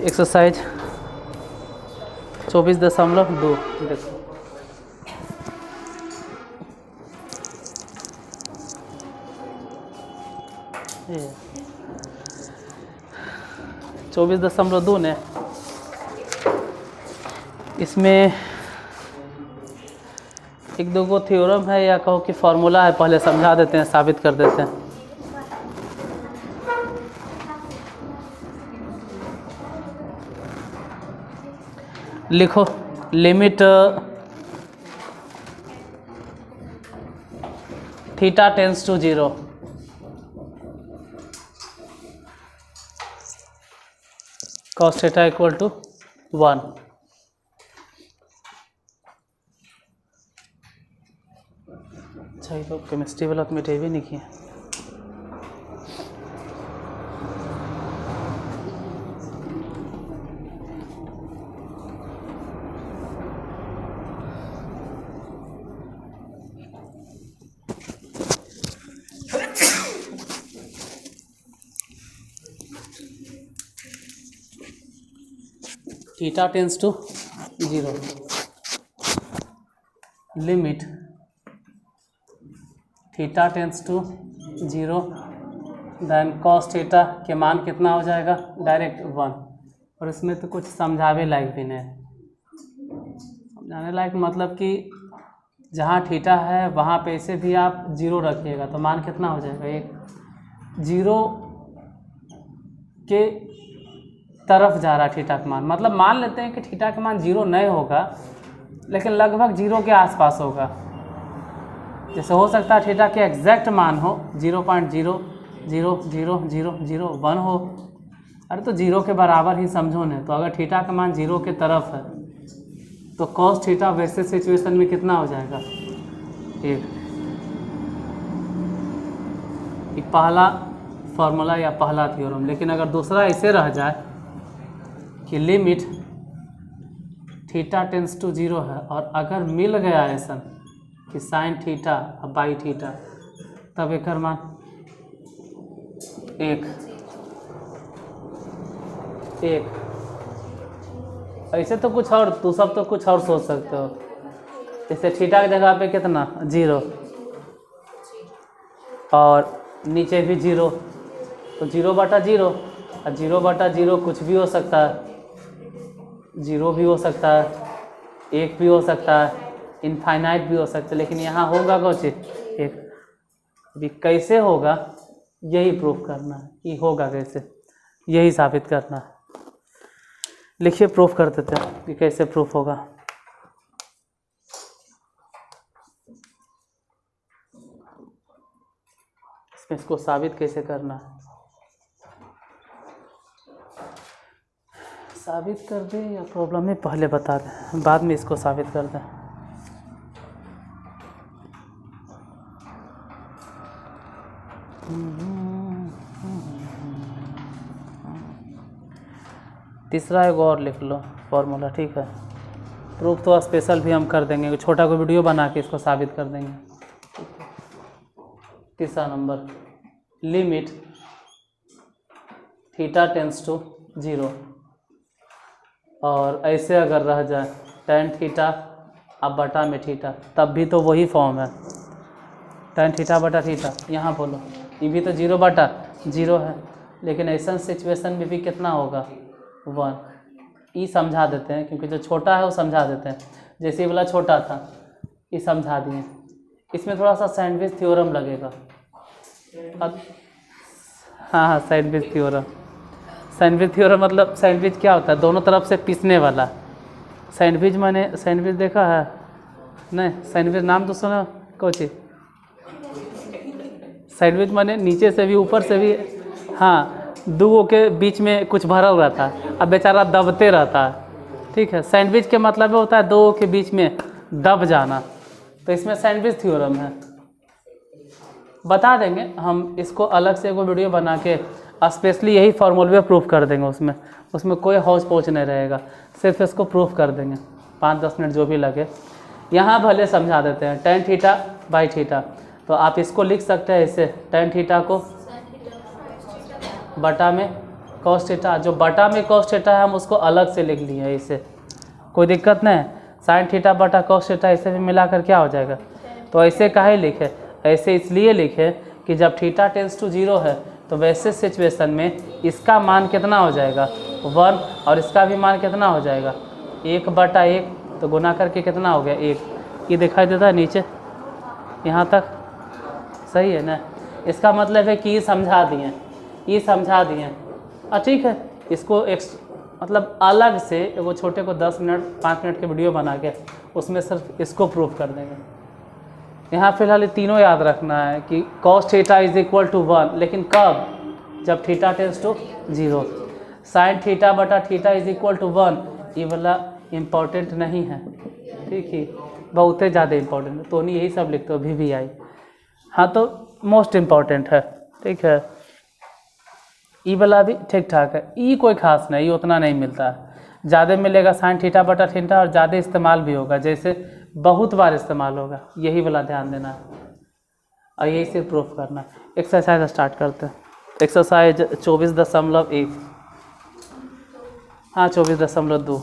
Exercise 24.2 देखो, ये 24.2 ने इसमें एक दो गो थ्योरम है या कहो कि फॉर्मूला है, पहले समझा देते हैं, साबित कर देते हैं। लिखो limit theta tends to 0, cos theta equal to 1। अच्छा, ये तो केमिस्ट्री वाला तो मिटे भी नहीं किए। Theta tends to 0, limit theta tends to 0, then cos theta के मान कितना हो जाएगा, डायरेक्ट 1। और इसमें तो कुछ समझावे लायक भी नहीं है। समझाने लायक मतलब कि जहाँ थीटा है वहाँ पे से भी आप 0 रखिएगा तो मान कितना हो जाएगा, एक 0 के तरफ जा रहा थीटा का मान। मतलब मान लेते हैं कि थीटा का मान 0 नहीं होगा, लेकिन लगभग 0 के आसपास होगा। जैसे हो सकता है थीटा के एग्जैक्ट मान हो 0.0000001 हो। अरे तो 0 के बराबर ही समझो ना। तो अगर थीटा का मान 0 के तरफ है तो कॉस थीटा वैसे सिचुएशन में कितना हो जाएगा, एक पहला फॉर्मूला या पहला थ्योरम। लेकिन अगर दूसरा ऐसे रह जाए कि लिमिट थीटा टेंस टू 0 है और अगर मिल गया ऐसा कि साइन थीटा और बाई थीटा, तब एक मान 1 ऐसे तो कुछ और, तू सब तो कुछ और सोच सकते हो। जैसे थीटा की जगह पे कितना 0 और नीचे भी 0, तो 0/0 और 0/0 कुछ भी हो सकता है, 0 भी हो सकता है, 1 भी हो सकता है, इनफाइनाइट भी हो सकता है। लेकिन यहाँ होगा कुछ 1। अभी कैसे होगा यही प्रूफ करना है कि होगा कैसे, यही साबित करना है। लिखिए, प्रूफ कर देते हैं कि कैसे प्रूफ होगा। इसमें इसको साबित कैसे करना है, साबित कर दें या प्रॉब्लम में पहले बता दें, बाद में इसको साबित कर दें। तीसरा एक और लिख लो फॉर्मूला, ठीक है। प्रूफ तो स्पेशल भी हम कर देंगे, छोटा कोई वीडियो बना के इसको साबित कर देंगे। तीसरा number, limit theta tends to 0 और ऐसे अगर रह जाए tan थीटा अब बटा में थीटा, तब भी तो वही फॉर्म है, tan थीटा बटा थीटा। यहाँ बोलो ये भी तो 0/0 है, लेकिन ऐसा सिचुएशन में भी कितना होगा 1। ये समझा देते हैं क्योंकि जो छोटा है वो समझा देते हैं। जैसे ये वाला छोटा था, ये समझा दिए। इसमें थोड़ा सा सैंडविच थ्योरम लगेगा। अब हाँ, सैंडविच थ्योरम। सैंडविच थ्योरम मतलब सैंडविच क्या होता है, दोनों तरफ से पीसने वाला। सैंडविच माने, सैंडविच देखा है नहीं, सैंडविच नाम तो सुना कोची। सैंडविच माने नीचे से भी ऊपर से भी, हाँ, दो के बीच में कुछ भरा हुआ था, अब बेचारा दबते रहता है। ठीक है, सैंडविच के मतलब होता है दो के बीच में दब जाना। तो इसमें सैंडविच थ्योरम है, बता देंगे हम। इसको अलग से कोई वीडियो बना के स्पेशली यही फार्मूले पे प्रूफ कर देंगे। उसमें कोई हौच पौच नहीं रहेगा, सिर्फ इसको प्रूफ कर देंगे, 5-10 मिनट जो भी लगे। यहाँ भले समझा देते हैं tan थीटा बाई थीटा, तो आप इसको लिख सकते हैं ऐसे, tan थीटा को बटा में कॉस थीटा, जो बटा में कॉस थीटा है हम उसको अलग से लिख लिए हैं, इसे कोई दिक्कत नहीं है। साइन थीटा बटा कॉस थीटा इसे भी मिलाकर क्या हो जाएगा, तो ऐसे काहे लिखे, ऐसे इसलिए लिखे कि जब थीटा टेंस टू 0 है तो वैसे सिचुएशन में इसका मान कितना हो जाएगा 1 और इसका भी मान कितना हो जाएगा 1/1, तो गुना करके कितना हो गया 1। ये दिखाई देता है नीचे यहाँ तक, सही है ना। इसका मतलब है कि ये समझा दिए, ठीक है। इसको मतलब अलग से वो छोटे को 10 मिनट 5 मिनट के वीडियो बना के उसमें सिर्फ इसको प्रूव कर देंगे। यहाँ फिलहाल ये तीनों याद रखना है कि cos theta is equal to 1, लेकिन कब, जब theta tends to 0। Sine theta बटा थीटा इज इक्वल टू 1, ये वाला इम्पॉर्टेंट नहीं है, ठीक है, बहुत ही ज़्यादा इम्पोर्टेंट है, तो नहीं यही सब लिखते हो VVI। हाँ तो मोस्ट इम्पॉर्टेंट है, ठीक है। ई वाला भी ठीक ठाक है, ई कोई खास नहीं, उतना नहीं मिलता है, ज़्यादा मिलेगा साइन थीटा बटा थीटा और ज़्यादा इस्तेमाल भी होगा, जैसे बहुत बार इस्तेमाल होगा, यही वाला ध्यान देना है और यही सिर्फ प्रूफ करना है। एक्सरसाइज स्टार्ट करते हैं। एक्सरसाइज 24.1, हाँ 24.2,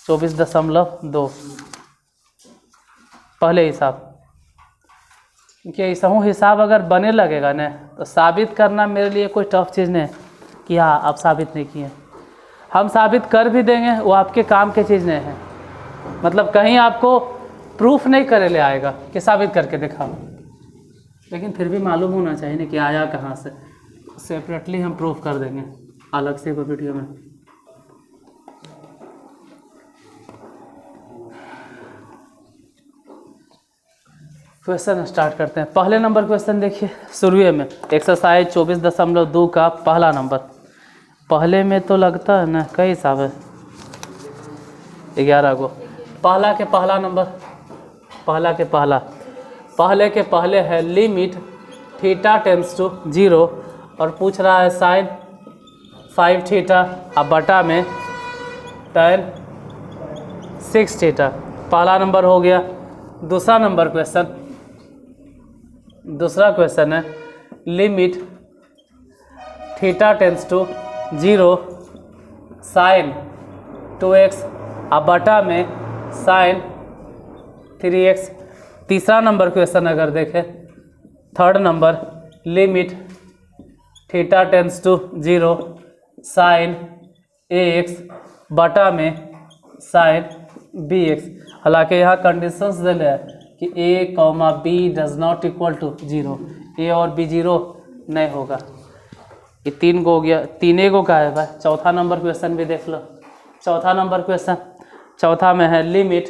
24.2 पहले हिसाब, क्योंकि ऐसा हिसाब अगर बने लगेगा ना तो साबित करना मेरे लिए कोई टफ चीज़ नहीं कि हाँ आप साबित नहीं किए, हम साबित कर भी देंगे, वो आपके काम की चीज़ नहीं है। मतलब कहीं आपको प्रूफ नहीं करे ले आएगा कि साबित करके दिखाओ, लेकिन फिर भी मालूम होना चाहिए ना कि आया कहाँ से। सेपरेटली हम प्रूफ कर देंगे अलग से कोई वीडियो में। क्वेश्चन स्टार्ट करते हैं। पहले नंबर क्वेश्चन देखिए शुरू में, एक्सरसाइज 24.2 का पहला नंबर। पहले में तो लगता है ना कई हिसाब है 11 को। पहला के पहला नंबर, पहला के पहले है लिमिट थीटा टेंस टू 0 और पूछ रहा है साइन 5 थीटा अब बटा में tan 6 थीटा। पहला नंबर हो गया। दूसरा क्वेश्चन है limit theta tends to 0 sine 2x अब बटा में साइन 3x। तीसरा नंबर क्वेश्चन अगर देखें, third number limit theta tends to 0 sine ax बटा में साइन bx। हालांकि यहाँ कंडीशंस दिले है कि a, b does not equal to 0, a और b 0 नहीं होगा। ये 3 को हो गया, 3 को का है भाई। चौथा नंबर क्वेश्चन भी देख लो। चौथा नंबर क्वेश्चन, चौथा में है लिमिट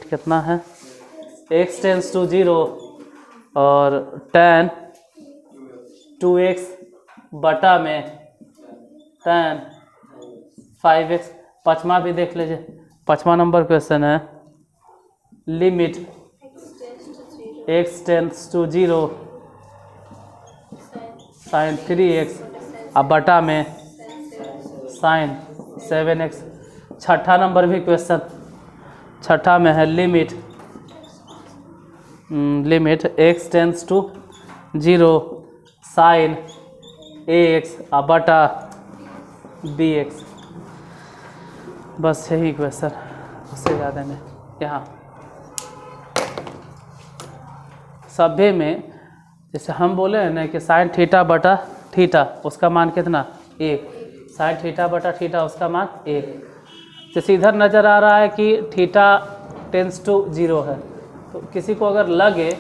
कितना है x टेंस टू 0 और tan 2x बटा में tan 5x। पाँचवा भी देख लीजिए। पाँचवा नंबर क्वेश्चन है limit x tends to 0 sine 3x अब बटा में साइन 7x। छठा नंबर भी क्वेश्चन, छठा में है limit x tends to 0 sine ax अब बटा bx। बस यही क्वेश्चन, उससे ज़्यादा नहीं। यहाँ सभी में जैसे हम बोले हैं ना कि साइन थीटा बटा थीटा उसका मान कितना 1, साइन थीटा बटा थीटा उसका मान 1। जैसे इधर नज़र आ रहा है कि थीटा टेंस टू 0 है, तो किसी को अगर लगे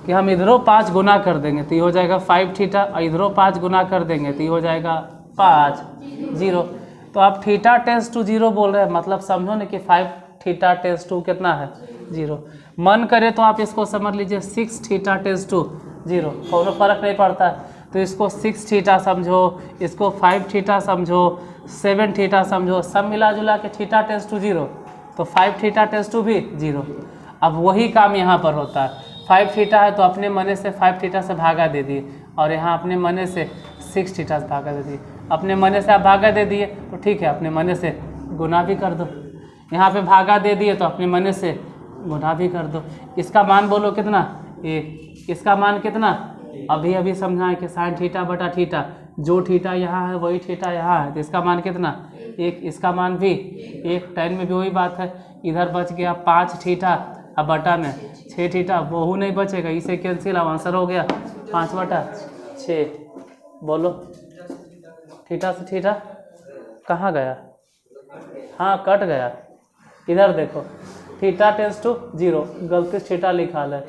कि हम इधरों 5 गुना कर देंगे तो ये हो जाएगा 5 थीटा और इधरों 5 गुना कर देंगे तो ये हो जाएगा 5 0। तो आप थीटा टेंस टू 0 बोल रहे हैं, मतलब समझो ना कि 5 थीटा टेंस टू कितना है 0। मन करे तो आप इसको समझ लीजिए 6 थीटा टेंस टू 0, कोनो फर्क नहीं पड़ता है। तो इसको 6 थीटा समझो, इसको 5 थीटा समझो, 7 थीटा समझो, सब मिला जुला के थीटा टेंस टू 0, तो 5 थीटा टेंस टू भी 0। अब वही काम यहाँ पर होता है। 5 थीटा है तो अपने मने से 5 थीटा से भागा दे दिए और यहाँ अपने मने से 6 थीटा से भागा दे दिए। अपने मने से आप भागा दे दिए तो ठीक है, अपने मने से गुना भी कर दो। यहाँ पे भागा दे दिए तो अपने मने से गुना भी कर दो। इसका मान बोलो कितना 1, इसका मान कितना, अभी समझाएं कि साइन थीटा बटा थीटा जो थीटा यहाँ है वही थीटा यहाँ है, तो इसका मान कितना 1, इसका मान भी 1, tan में भी वही बात है। इधर बच गया 5 थीटा, अब बटा में 6 थीटा, वह नहीं बचेगा, इसे कैंसिल, अब आंसर हो गया 5/6। बोलो थीटा से थीटा कहाँ गया? हाँ कट गया। इधर देखो थीटा टेंस टू 0, गलती से थीटा लिखा है,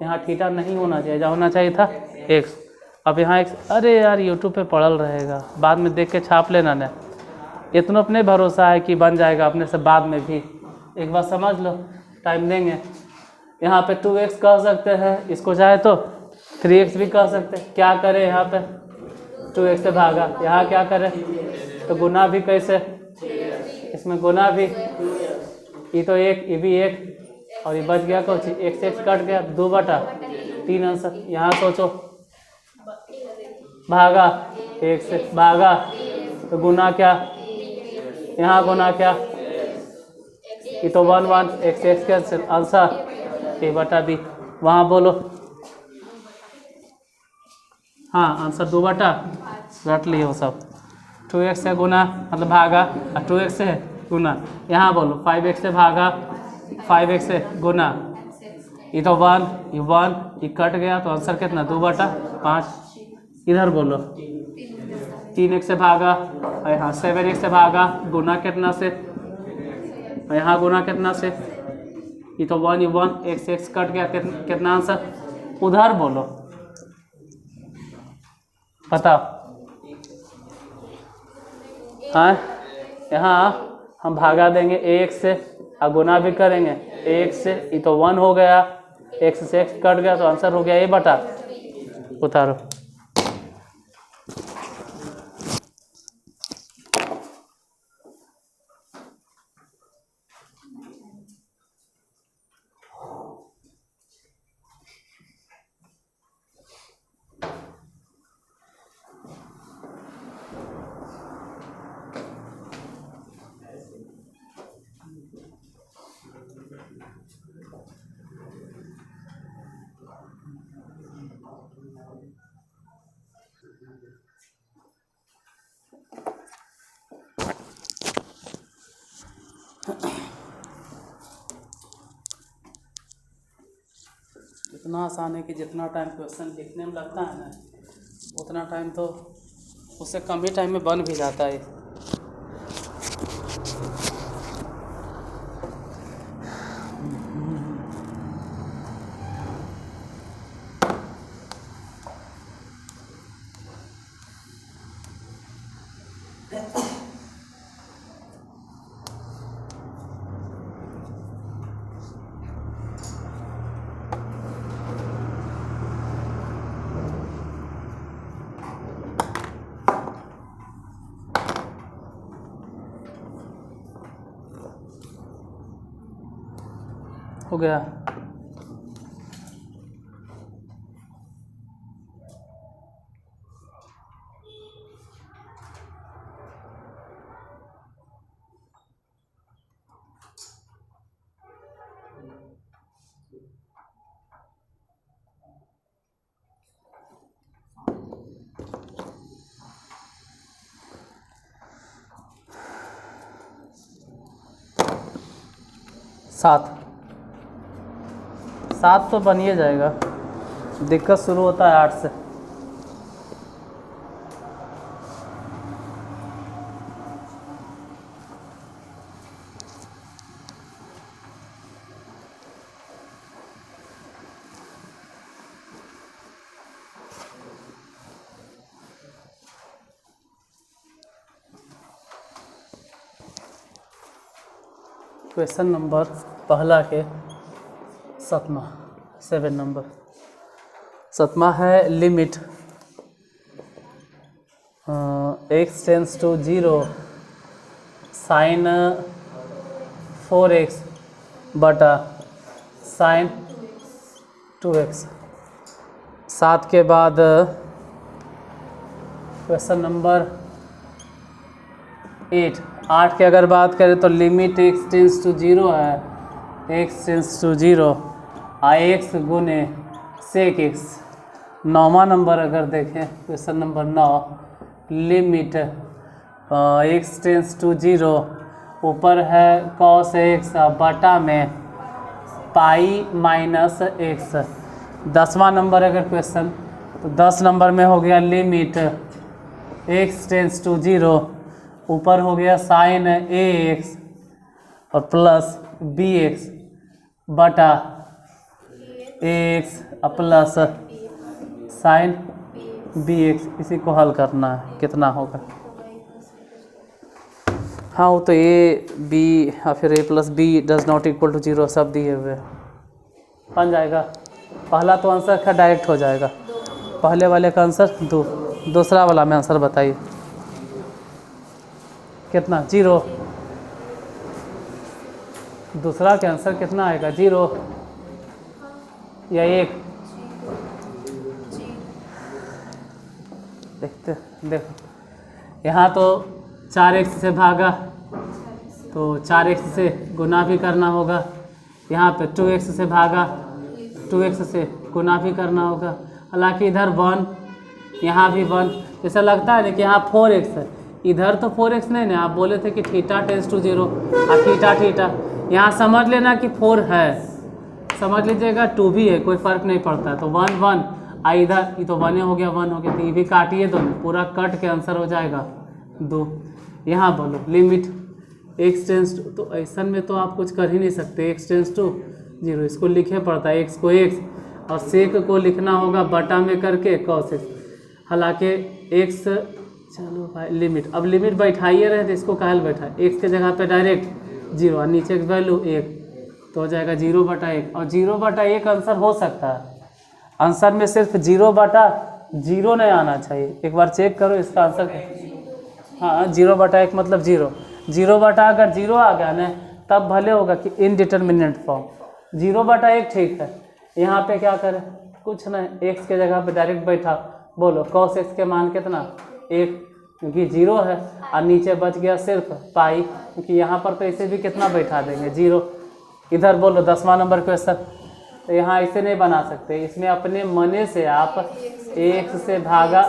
यहाँ थीटा नहीं होना चाहिए, जहाँ होना चाहिए था x। अब यहाँ x, अरे यार यूट्यूब पे पढ़ल रहेगा, बाद में देख के छाप लेना न, इतना अपने भरोसा है कि बन जाएगा अपने से, बाद में भी एक बार समझ लो, टाइम देंगे। यहाँ पे 2x कह सकते हैं, इसको चाहे तो 3x भी कह सकते हैं। क्या करें यहाँ पे 2x से भागा, यहाँ क्या करें तो गुना भी, कैसे इसमें गुना भी, ये तो 1, ये भी 1 और ये बच गया कुछ, x कट गया 2/3 आंसर। यहाँ सोचो भागा 1 से भागा तो गुना क्या, यहाँ गुना क्या, ये तो 1 x के आंसर a/b। वहाँ बोलो हाँ आंसर 2/, रट लिए वो सब। 2x से गुना मतलब भागा और 2x से गुना, यहाँ बोलो 5x से भागा 5x से गुना, ये तो 1, ये 1, ये कट गया तो आंसर कितना 2/5। इधर बोलो 3x से भागा और यहाँ 7x से भागा, गुना कितना से, और यहाँ गुना कितना से, ये तो 1, ये 1, x कट गया, कितना आंसर। उधर बोलो बताओ। हाँ यहाँ हम भागा देंगे ax से और गुना भी करेंगे ax से, ये तो 1 हो गया, x से x कट गया तो आंसर हो गया a/, उतारो। इतना आसान है कि जितना टाइम क्वेश्चन लिखने में लगता है ना, उतना टाइम तो उससे कम ही टाइम में बन भी जाता है। हो गया। सात तो बन ही जाएगा, दिक्कत शुरू होता है 8 से। क्वेश्चन नंबर पहला के 7 नंबर 7 है limit x tends to 0 sine 4x बटा साइन 2x। 7 के बाद क्वेश्चन नंबर 8 की अगर बात करें तो लिमिट x टेंस टू 0 है, x टेंस टू 0 x गुने सेक x। 9वां नंबर अगर देखें question number 9 limit x tends to 0, ऊपर है cos x बटा में पाई माइनस एक्स। 10वां नंबर अगर क्वेश्चन, तो 10 नंबर में हो गया लिमिट x टेंस टू 0, ऊपर हो गया साइन ax और प्लस bx बटा ax प्लस साइन bx। इसी को हल करना है, कितना होगा। हाँ वो तो ए बी या फिर A plus B does not equal to 0 सब दिए हुए बन जाएगा। पहला तो आंसर का डायरेक्ट हो जाएगा, पहले वाले का आंसर 2, दूसरा वाला में आंसर बताइए कितना 0। दूसरा का आंसर कितना आएगा 0 या 1। देखते देखो यहाँ तो 4x से भागा तो 4x से गुना भी करना होगा, यहाँ पे 2x से भागा 2x से गुना भी करना होगा। हालांकि इधर 1 यहाँ भी 1, जैसा लगता है ना कि यहाँ 4x है, इधर तो 4x नहीं ना। आप बोले थे कि थीटा टेंस टू 0 और थीटा थीटा, यहाँ समझ लेना कि 4 है, समझ लीजिएगा 2 भी है, कोई फ़र्क नहीं पड़ता। तो 1 1 इधर ये तो 1 हो गया 1 हो गया, तो ये भी काटिए दोनों, पूरा कट के आंसर हो जाएगा 2। यहाँ बोलो लिमिट x टेंस टू, तो ऐसा में तो आप कुछ कर ही नहीं सकते। x टेंस टू 0 इसको लिखे पड़ता है, x को x और सेक को लिखना होगा बटा में करके cos x। हालांकि x, चलो भाई लिमिट, अब लिमिट बैठाइए रहे तो इसको काहे बैठाए, x के जगह पे डायरेक्ट 0 और नीचे की वैल्यू 1, तो हो जाएगा 0/1। और 0/1 आंसर हो सकता है, आंसर में सिर्फ 0/0 नहीं आना चाहिए। एक बार चेक करो इसका आंसर। हाँ 0/1 मतलब 0, 0 अगर 0 आ गया ना तब भले होगा कि इनडिटर्मिनेंट फॉर्म। 0/1 ठीक है। यहाँ पे क्या करें, कुछ नहीं, x के जगह पे डायरेक्ट बैठा, बोलो cos x के मान कितना 1, क्योंकि 0 है, और नीचे बच गया सिर्फ पाई, क्योंकि यहाँ पर तो इसे भी कितना बैठा देंगे 0। इधर बोलो 10वां नंबर क्वेश्चन, तो यहाँ इसे नहीं बना सकते, इसमें अपने मने से आप x से भागा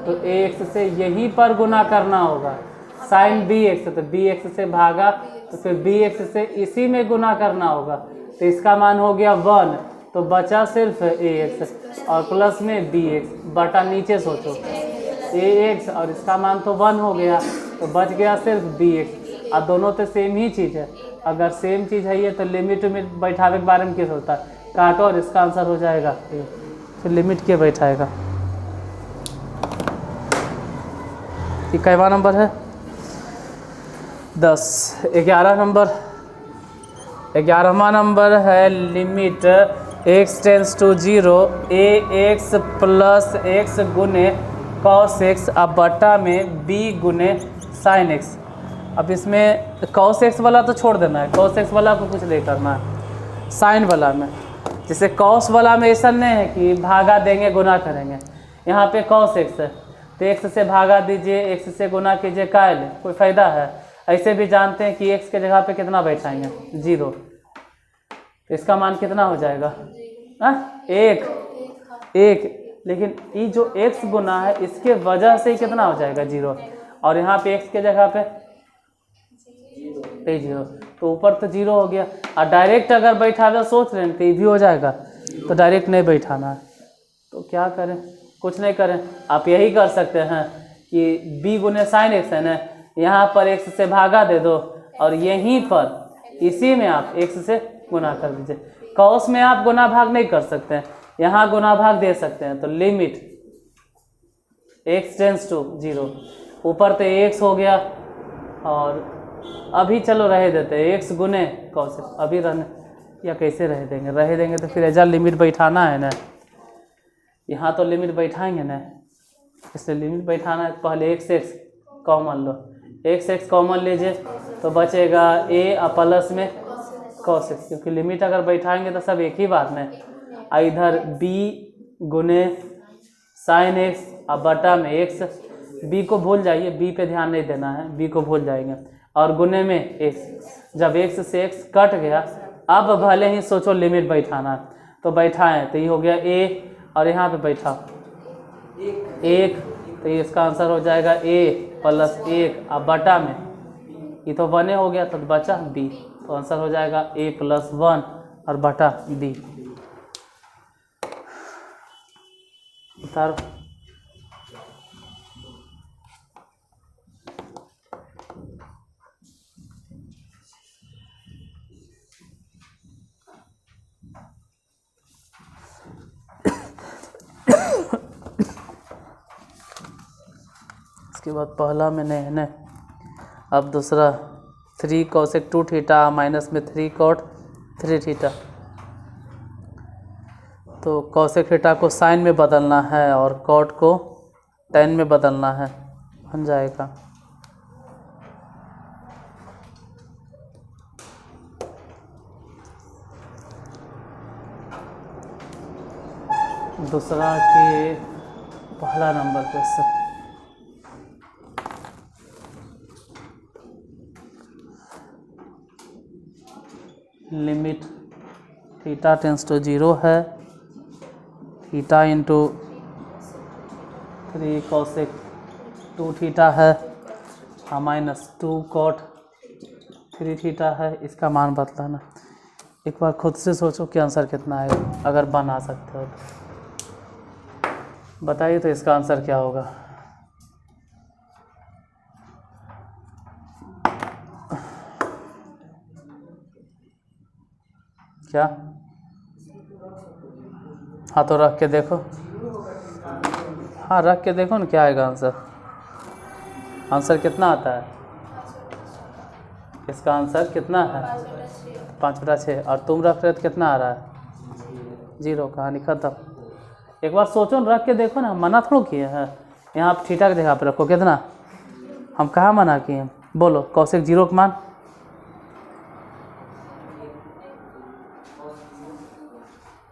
तो x से यहीं पर गुना करना होगा, साइन bx, तो bx से भागा तो फिर bx से इसी में गुना करना होगा, तो इसका मान हो गया 1, तो बचा सिर्फ ax और प्लस में bx बटा नीचे सोचो ax और इसका मान तो 1 हो गया, तो बच गया सिर्फ bx। और दोनों तो सेम ही चीज़ है, अगर सेम चीज़ है ये तो लिमिट में बैठावे के बारे में क्या सोचता है, काटो और इसका आंसर हो जाएगा, फिर लिमिट के बैठाएगा। ये कैवा नंबर है 10। 11 नंबर, 11वां नंबर है limit x tends to 0 ax plus x गुने cos x अब बटा में b गुने sin x। अब इसमें cos x वाला तो छोड़ देना है, cos x वाला को कुछ नहीं करना है। sin वाला में, जैसे cos वाला में ऐसा नहीं है कि भागा देंगे गुना करेंगे, यहाँ पे cos x है तो x से भागा दीजिए, x से गुना कीजिए, कायल कोई फ़ायदा है। ऐसे भी जानते हैं कि x के जगह पे कितना बैठाएंगे 0, तो इसका मान कितना हो जाएगा 1, लेकिन ये जो x गुना है इसके वजह से ही कितना हो जाएगा 0, और यहाँ पे x के जगह पे 0, तो ऊपर तो 0 हो गया। और डायरेक्ट अगर बैठावे सोच रहे हैं तो ये भी हो जाएगा, तो डायरेक्ट नहीं बैठाना है, तो क्या करें, कुछ नहीं करें। आप यही कर सकते हैं कि b गुने साइन x है ना, यहाँ पर x से भागा दे दो और यहीं पर इसी में आप x से गुना कर दीजिए। कॉस में आप गुना भाग नहीं कर सकते हैं, यहाँ गुना भाग दे सकते हैं। तो लिमिट x टेंस टू 0, ऊपर तो x हो गया, और अभी चलो रह देते हैं x गुने कॉस, अभी रहने या कैसे रह देंगे तो फिर एजा लिमिट बैठाना है ना, यहाँ तो लिमिट बैठाएंगे ना, इसलिए लिमिट बैठाना है। पहले x कॉमन लो, x कॉमन लीजिए तो बचेगा a प्लस में cos x, क्योंकि लिमिट अगर बैठाएंगे तो सब एक ही बात में। इधर b गुने साइन x अब बटा में x, b को भूल जाइए, b पे ध्यान नहीं देना है, b को भूल जाएंगे, और गुने में x। जब x से x कट गया, अब भले ही सोचो लिमिट बैठाना है, तो बैठाएं तो ये हो गया a, और यहाँ पे बैठा 1 तो ये इसका आंसर हो जाएगा a प्लस 1 अब बटा में ये तो 1 हो गया तो बचा b, तो आंसर हो जाएगा a प्लस 1 और बटा b। उतारो। इसके बाद पहला में नहीं है ना, अब दूसरा 3 cosec 2 थीटा माइनस में 3 cot 3 थीटा। तो cosec थीटा को साइन में बदलना है और cot को tan में बदलना है, बन जाएगा। दूसरा के पहला number question, limit theta tends to 0 है, थीटा इंटू 3 cosec 2 थीटा है माइनस 2 cot 3 थीटा है। इसका मान बतलाना। एक बार खुद से सोचो कि आंसर कितना आएगा, अगर बना सकते हो तो बताइए तो इसका आंसर क्या होगा। क्या? हाँ तो रख के देखो, हाँ रख के देखो ना क्या आएगा आंसर। आंसर कितना आता है इसका? आंसर कितना है? 5/6। और तुम रख रहे तो कितना आ रहा है? 0। कहानी खत्म। एक बार सोचो ना, रख के देखो ना, मना थोड़ा किए हैं। यहाँ आप थीटा की जगह पर रखो कितना, हम कहाँ मना किए हैं? बोलो cosec 0 का मान,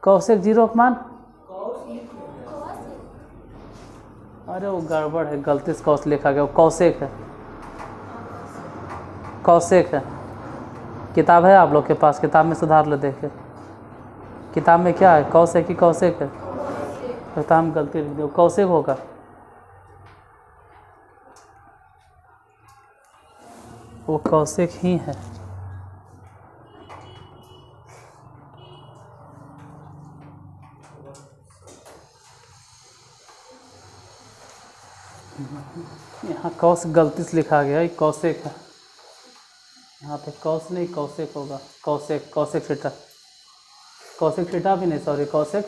cosec 0 का मान। अरे वो गड़बड़ है, गलती से cos लिखा गया, वो cosec है, cosec है। किताब है आप लोग के पास? किताब में सुधार लो, देखे किताब में क्या है, cos है कि cosec है? तो हम गलती लिख दो, cosec होगा। वो cosec ही है। यहाँ cos गलती से लिखा गया है, cosec है। यहाँ पे cos नहीं cosec होगा, cosec थीटा, cosec थीटा भी नहीं, सॉरी cosec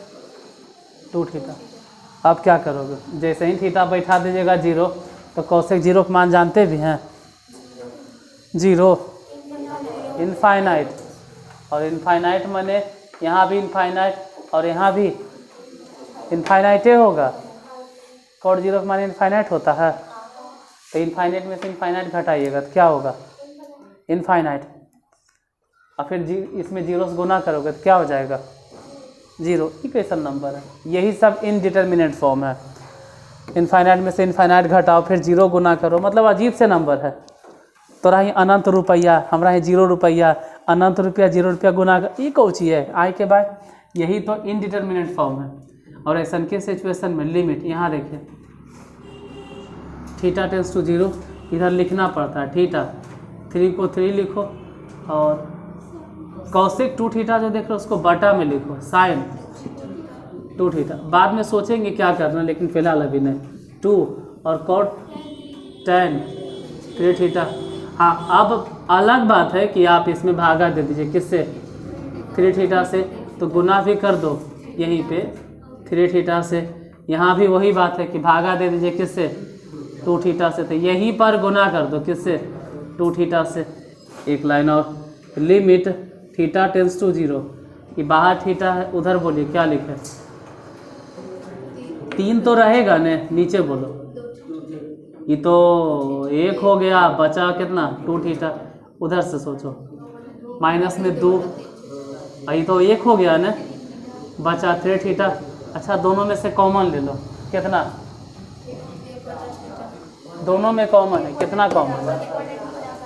2 थीटा। अब क्या करोगे? जैसे ही थीटा बैठा दीजिएगा 0, तो cosec 0 का मान जानते भी हैं, 0 इनफाइनाइट। और इनफाइनाइट माने यहाँ भी इनफाइनाइट और यहाँ भी इनफाइनाइटे होगा। cot 0 का मान इनफाइनाइट होता है, तो इनफाइनाइट में से इनफाइनाइट घटाइएगा तो क्या होगा? इनफाइनाइट। और फिर इसमें 0 से गुना करोगे तो क्या हो जाएगा? 0। ये कैसा नंबर है? यही सब इनडिटर्मिनेट फॉर्म है। इनफाइनाइट में से इनफाइनाइट घटाओ, फिर 0 गुना करो, मतलब अजीब से नंबर है। तो रही अनंत रुपया, हमारा है 0 रुपया, अनंत रुपया 0 रुपया गुना कर, ये कौन चीज़ है? आई के बाद यही तो इनडिटर्मिनेट फॉर्म है। और ऐसा के सिचुएशन में लिमिट, यहाँ देखिए थीटा टेंस टू 0, इधर लिखना पड़ता है थीटा, 3 को 3 लिखो, और cosec 2 थीटा जो देख रहे हो उसको बटा में लिखो, साइन 2 थीटा। बाद में सोचेंगे क्या करना, लेकिन फिलहाल अभी नहीं। 2 और cot tan 3 थीटा। हाँ, अब अलग बात है कि आप इसमें भागा दे दीजिए, किससे? 3 थीटा से, तो गुना भी कर दो यहीं पे 3 थीटा से। यहाँ भी वही बात है कि भागा दे दीजिए किससे? 2 थीटा से, तो यहीं पर गुना कर दो किससे? 2 थीटा से। एक लाइन और, लिमिट थीटा टेंस टू 0, ये बाहर थीटा है, उधर बोलिए क्या लिखे? 3 तो रहेगा ने, नीचे बोलो। ये तो 1 हो गया, बचा कितना? 2 थीटा। उधर से सोचो, माइनस में 2, ये तो 1 हो गया ना, बचा 3 थीटा। अच्छा, दोनों में से कॉमन ले लो, कितना? दोनों में कॉमन है, कितना कॉमन है?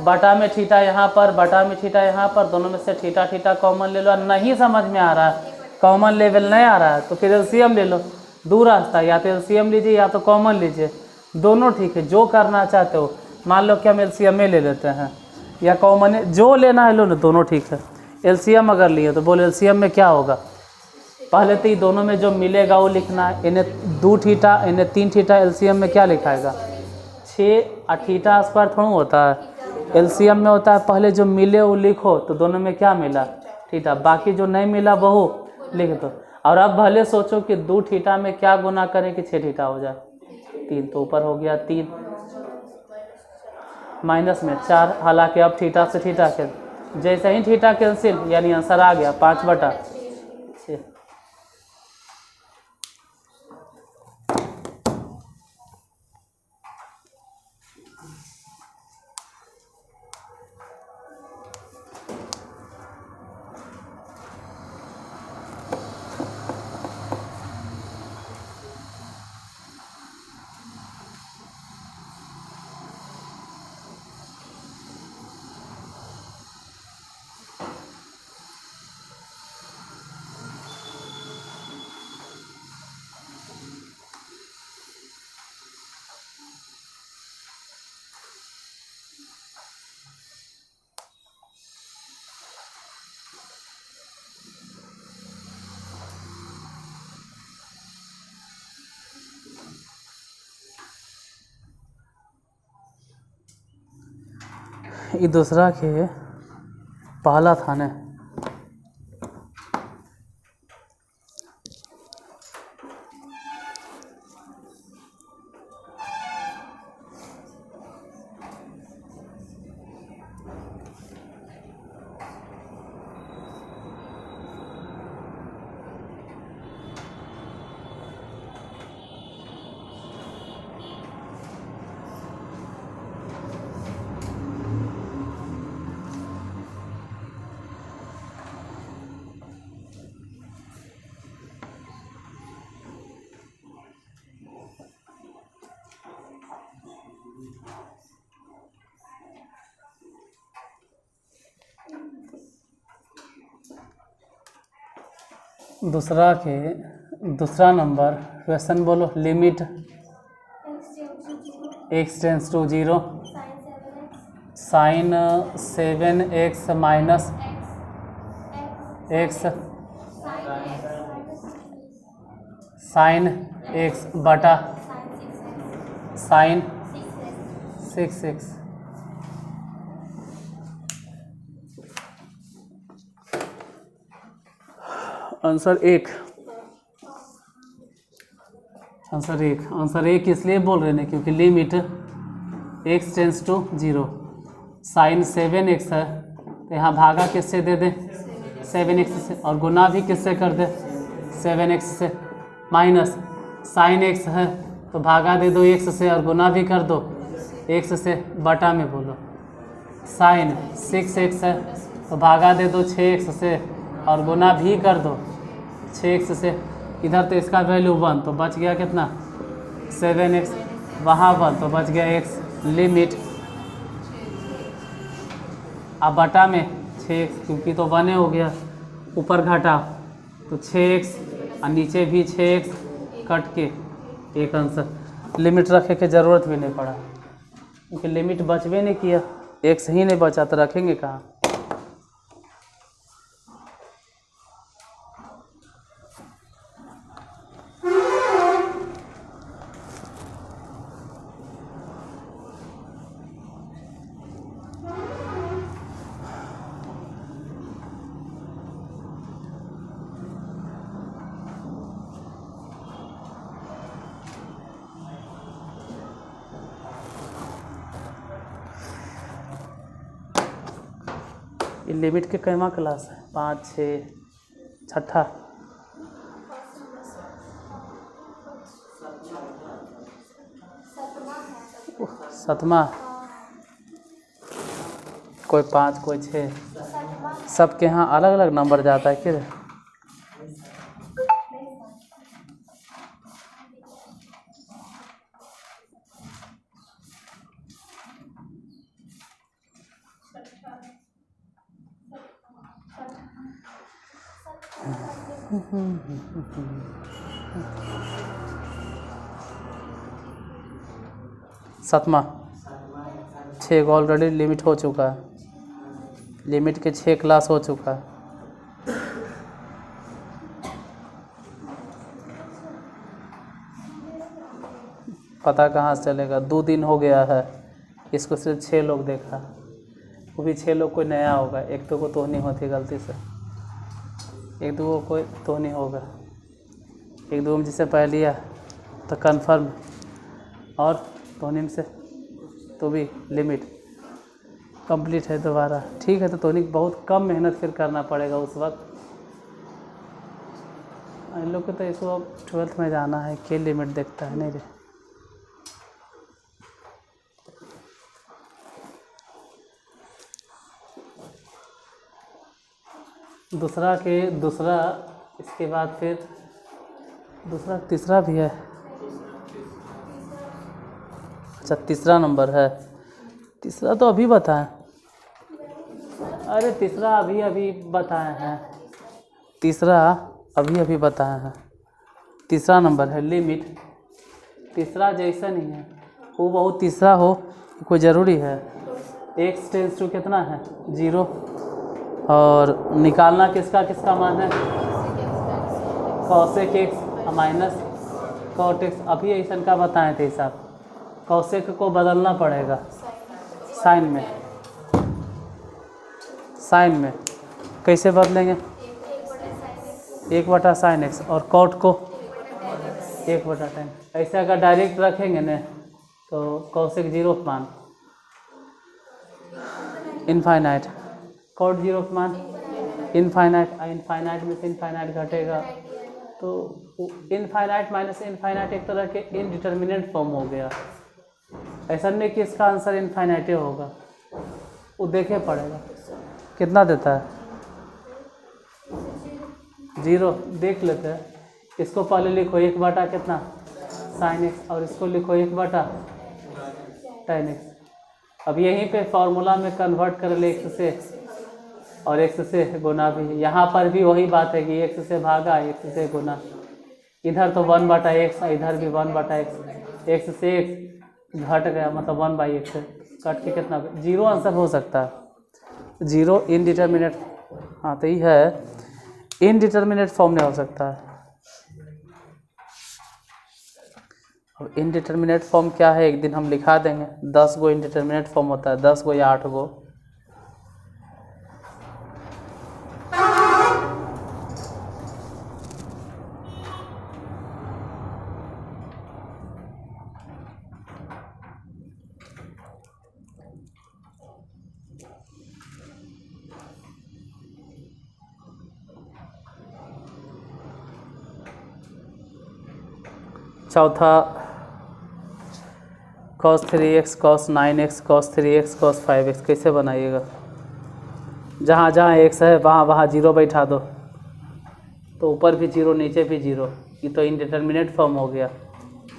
बटा में थीटा यहाँ पर, बटा में थीटा यहाँ पर, दोनों में से थीटा थीटा कॉमन ले लो। नहीं समझ में आ रहा है, कॉमन लेवल नहीं आ रहा है, तो फिर एलसीएम ले लो। 2 रास्ता, या तो एलसीएम लीजिए या तो कॉमन लीजिए। दोनों ठीक है, जो करना चाहते हो। मान लो कि हम एलसीएम में ले लेते हैं या कॉमन, जो लेना है लो ना, दोनों ठीक है। एलसीएम अगर लिए तो बोलो एलसीएम में क्या होगा, पहले तो ये दोनों में जो मिलेगा वो लिखना है। इन्हें 2 थीटा इन्हें 3 थीटा, एलसीएम में क्या लिखाएगा 6 और थीटा स्क्वायर थोड़ा होता है, एलसीएम में होता है पहले जो मिले वो लिखो, तो दोनों में क्या मिला थीटा, बाकी जो नहीं मिला वो लिख दो। और अब भले सोचो कि 2 थीटा में क्या गुना करें कि 6 थीटा हो जाए, 3, तो ऊपर हो गया 3 माइनस में 4, हालांकि अब थीटा से थीटा के जैसे ही थीटा कैंसिल यानी आंसर आ गया 5/6। ये दूसरा के पहला था ना, दूसरा नंबर क्वेश्चन बोलो। Limit x tends to 0 sine 7x minus x sine x बटा साइन 6x। आंसर एक इसलिए बोल रहे हैं क्योंकि limit x tends to 0 sine 7x है, तो यहाँ भागा किससे दे दें 7x से, और गुना भी किससे कर दे 7x से, माइनस साइन x है तो भागा दे दो x से और गुना भी कर दो x से, बटा में बोलो साइन 6x है तो भागा दे दो 6x से और गुना भी कर दो 6x से। इधर तो इसका वैल्यू 1 तो बच गया कितना 7x, वहाँ 1 तो बच गया x। लिमिट अब बटा में 6x क्योंकि तो 1 हो गया, ऊपर घटा तो 6x और नीचे भी 6x कट के एक आंसर। लिमिट रखे के ज़रूरत भी नहीं पड़ा क्योंकि लिमिट बचवे नहीं किया, x ही नहीं बचा तो रखेंगे कहाँ। ये लिमिट के कैमा क्लास है 5, 6, छठा सतमा, कोई 5 कोई 6, सबके यहाँ अलग अलग नंबर जाता है किधर। 7वां 6 ऑलरेडी लिमिट हो चुका है, लिमिट के 6 क्लास हो चुका है। पता कहाँ से चलेगा, 2 दिन हो गया है इसको, सिर्फ 6 लोग देखा, वो भी 6 लोग कोई नया होगा, एक दो को तो नहीं होती गलती से, एक दो को कोई तो नहीं होगा, एक दो में जिसे पढ़ लिया तो कन्फर्म, और तोनी से तो भी लिमिट कंप्लीट है दोबारा। ठीक है, तो तोनी बहुत कम मेहनत फिर करना पड़ेगा उस वक्त। इन लोग को तो इसको अब 12th में जाना है, के लिमिट देखता है नहीं रे। दूसरा इसके बाद फिर दूसरा तीसरा भी है। अच्छा, तीसरा नंबर है, तीसरा तो अभी बताएं। अरे तीसरा अभी बताए हैं, तीसरा अभी बताए हैं। तीसरा नंबर है लिमिट। तीसरा जैसा नहीं है वो बहुत तीसरा हो कोई ज़रूरी है। x टेंस टू कितना है 0, और निकालना किसका मान है cosec x minus cot x। अभी ऐसा का बताए थे साहब, कॉसेक को बदलना पड़ेगा साइन में। कैसे बदलेंगे, 1/sin x, और कॉट को 1/tan। ऐसे अगर डायरेक्ट रखेंगे ना तो कॉसेक 0 का मान इनफाइनाइट, कॉट 0 का मान इनफाइनाइट, इनफाइनाइट में से इनफाइनाइट घटेगा तो इनफाइनाइट माइनस इनफाइनाइट एक तरह के इनडिटर्मिनेट फॉर्म हो गया। ऐसा नहीं कि इसका आंसर इनफाइनाइट होगा, वो देखे पड़ेगा कितना देता है 0। देख लेते हैं, इसको पहले लिखो 1/, कितना sin x, और इसको लिखो 1/tan x। अब यहीं पे फॉर्मूला में कन्वर्ट कर ले x से, और x से गुना भी। यहाँ पर भी वही बात है कि x से भागा x से गुना, इधर तो 1/x, इधर भी 1/x, x से x घट गया मतलब 1/x कट के कितना 0 आंसर हो सकता है। 0 इनडिटर्मिनेट, हाँ तो ये है इनडिटर्मिनेट फॉर्म में हो सकता है। अब इनडिटर्मिनेट फॉर्म क्या है एक दिन हम लिखा देंगे। 10 गो इनडिटर्मिनेट फॉर्म होता है, 10 गो या 8 गो। चौथा cos 3x cos 9x cos 3x cos 5x कैसे बनाइएगा। जहाँ जहाँ x है वहाँ 0 बैठा दो, तो ऊपर भी 0 नीचे भी 0, ये तो इनडिटर्मिनेट फॉर्म हो गया।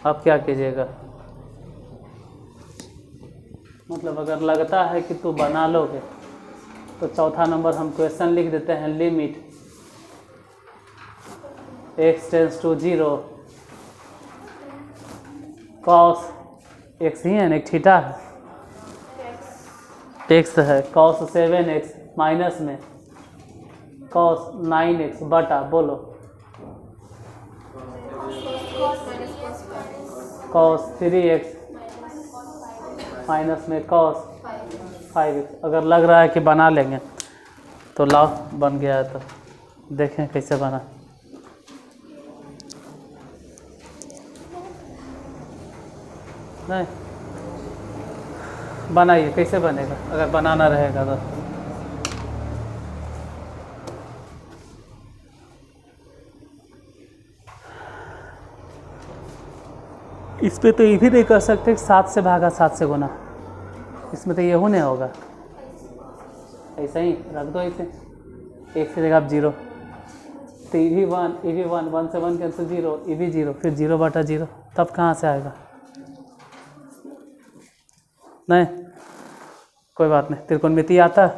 अब क्या कीजिएगा, मतलब अगर लगता है कि तू बना लोगे तो चौथा नंबर हम क्वेश्चन लिख देते हैं। Limit x tends to 0 cos x ही है ना, एक थीटा है, x है cos 7x माइनस में cos 9x बटा बोलो cos 3x माइनस में cos 5x। अगर लग रहा है कि बना लेंगे तो लाओ, बन गया है तो देखें कैसे बना। नहीं बनाइए, कैसे बनेगा अगर बनाना रहेगा तो। इस पे तो ये भी नहीं कर सकते 7 से भागा 7 से गुना, इसमें तो ये नहीं होगा। ऐसा ही रख दो, ऐसे 1 से जगह आप 0, तो ये भी 1 से 1 कैंसिल 0, ये भी 0, फिर 0/0, तब कहाँ से आएगा। नहीं कोई बात नहीं, त्रिकोणमिति आता है।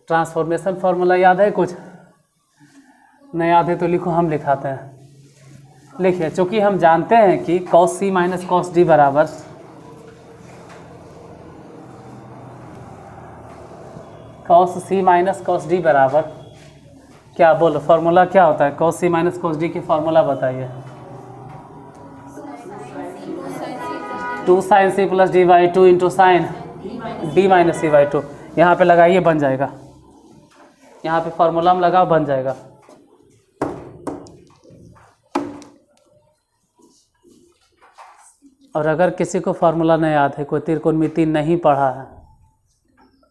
ट्रांसफॉर्मेशन फार्मूला याद है कुछ, नहीं याद है तो लिखो, हम लिखाते हैं। लिखिए, चूँकि हम जानते हैं कि cos c minus cos d बराबर cos c minus cos d बराबर क्या, बोलो फॉर्मूला क्या होता है? cos c minus cos d की फॉर्मूला बताइए। 2 sin c plus d by two into sine d minus c by two. यहाँ पर लगाइए, बन जाएगा। यहाँ पे फॉर्मूला में लगाओ, बन जाएगा। और अगर किसी को फार्मूला नहीं याद है, कोई त्रिकोणमिति नहीं पढ़ा है,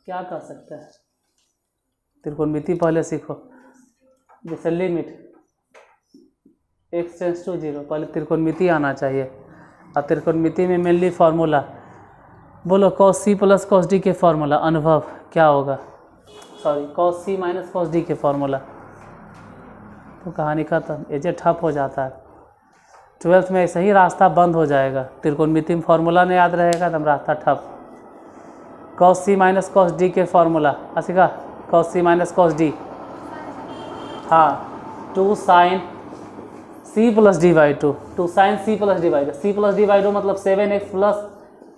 क्या कर सकते हैं? त्रिकोणमिति पहले सीखो। जैसे लिमिट x टेंस टू 0, पहले त्रिकोणमिति आना चाहिए। और त्रिकोणमिति में मेनली फार्मूला, बोलो cos c plus cos d के फार्मूला, अनुभव क्या होगा? Sorry, cos c minus cos d के फार्मूला। तो कहानी खत्म, ये ठप हो जाता है। 12th में ऐसे ही रास्ता बंद हो जाएगा। त्रिकोणमिति में फार्मूला नहीं याद रहेगा तो रास्ता ठप। cos c minus cos d के फार्मूला आसिका, cos c minus cos d, हाँ 2 sin c plus d by to, 2 sin c plus d by two, c plus d by to मतलब 7x प्लस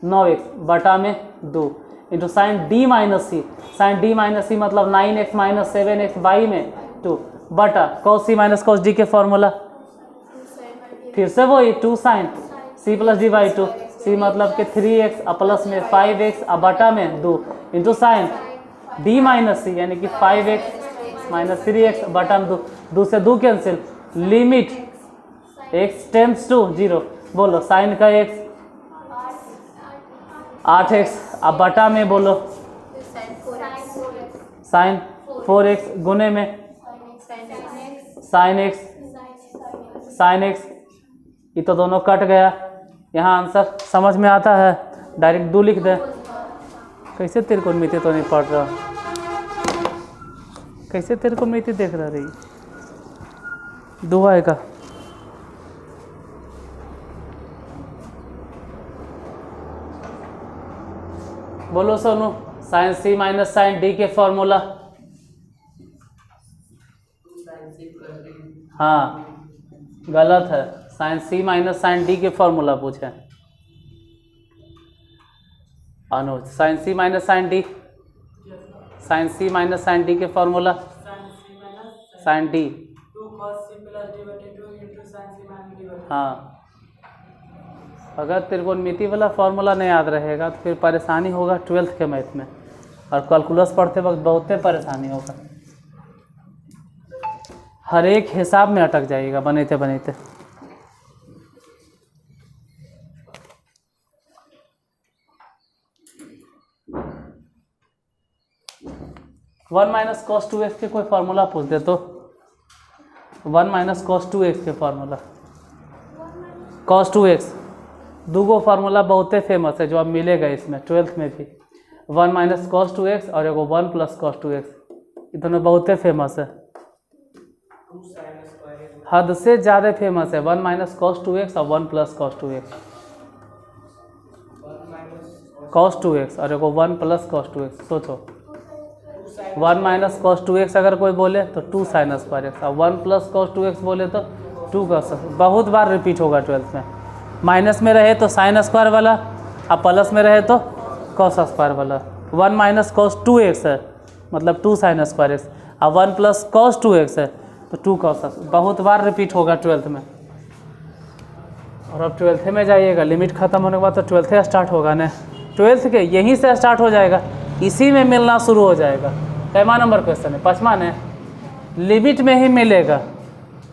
9x बटा में 2 into sine d minus सी, sign d minus सी मतलब 9x minus 7x by में 2 बटा cos c minus cos d के formula, फिर से वही 2 sine c plus d by two, c मतलब कि 3x प्लस में 5x बटा में 2 इंटू साइन d माइनस सी यानी कि 5x माइनस 3x बटा में 2 से 2 cancel, limit x tends to 0, बोलो साइन का x 8x अब बटा में बोलो साइन 4x गुने में साइन x, ये तो दोनों कट गया। यहाँ आंसर समझ में आता है, डायरेक्ट 2 लिख दे। कैसे त्रिकोणमिति तो नहीं पढ़ रहा, कैसे त्रिकोणमिति देख रहा रही, 2 आएगा। बोलो सोनू, साइन सी माइनस साइन डी के फॉर्मूला। हाँ गलत है, साइन सी माइनस साइन डी के फॉर्मूला पूछे। अनुज, साइन सी माइनस साइन डी, साइन सी माइनस साइन डी के फॉर्मूला, साइन डी, हाँ। अगर त्रिकोणमिति वाला फॉर्मूला नहीं याद रहेगा तो फिर परेशानी होगा 12th के मैथ में, और कैलकुलस पढ़ते वक्त बहुत परेशानी होगा, हर एक हिसाब में अटक जाइएगा बनते बनते। वन माइनस कॉस 2x के कोई फार्मूला पूछ दे तो, 1 माइनस कॉस 2x के फार्मूला, कॉस 2x, 2 फार्मूला बहुत फेमस है जो अब मिलेगा इसमें 12th में भी, 1 माइनस कॉस 2x और एगो 1 प्लस कॉस 2x, ये दोनों बहुत फेमस है, हद से ज़्यादा फेमस है। 1 माइनस कॉस 2x और 1 plus cos 2x, cos 2x और एगो 1 प्लस कॉस 2x। सोचो 1 माइनस कॉस 2x अगर कोई बोले तो 2 साइन स्क्वायर x, और 1 प्लस कॉस 2x बोले तो 2 कॉस। बहुत बार रिपीट होगा 12th में, माइनस में रहे तो साइन स्क्वायर वाला, और प्लस में रहे तो कॉस स्क्वायर वाला। 1 माइनस कॉस 2x है मतलब 2 साइन स्क्वायर x, और 1 प्लस कॉस 2x है तो 2 कॉस। बहुत बार रिपीट होगा 12th में। और अब 12th में जाइएगा, लिमिट ख़त्म होने के बाद तो 12th स्टार्ट होगा ना, 12th के यहीं से स्टार्ट हो जाएगा, इसी में मिलना शुरू हो जाएगा। कैमा नंबर क्वेश्चन है, 5वां ने, लिमिट में ही मिलेगा।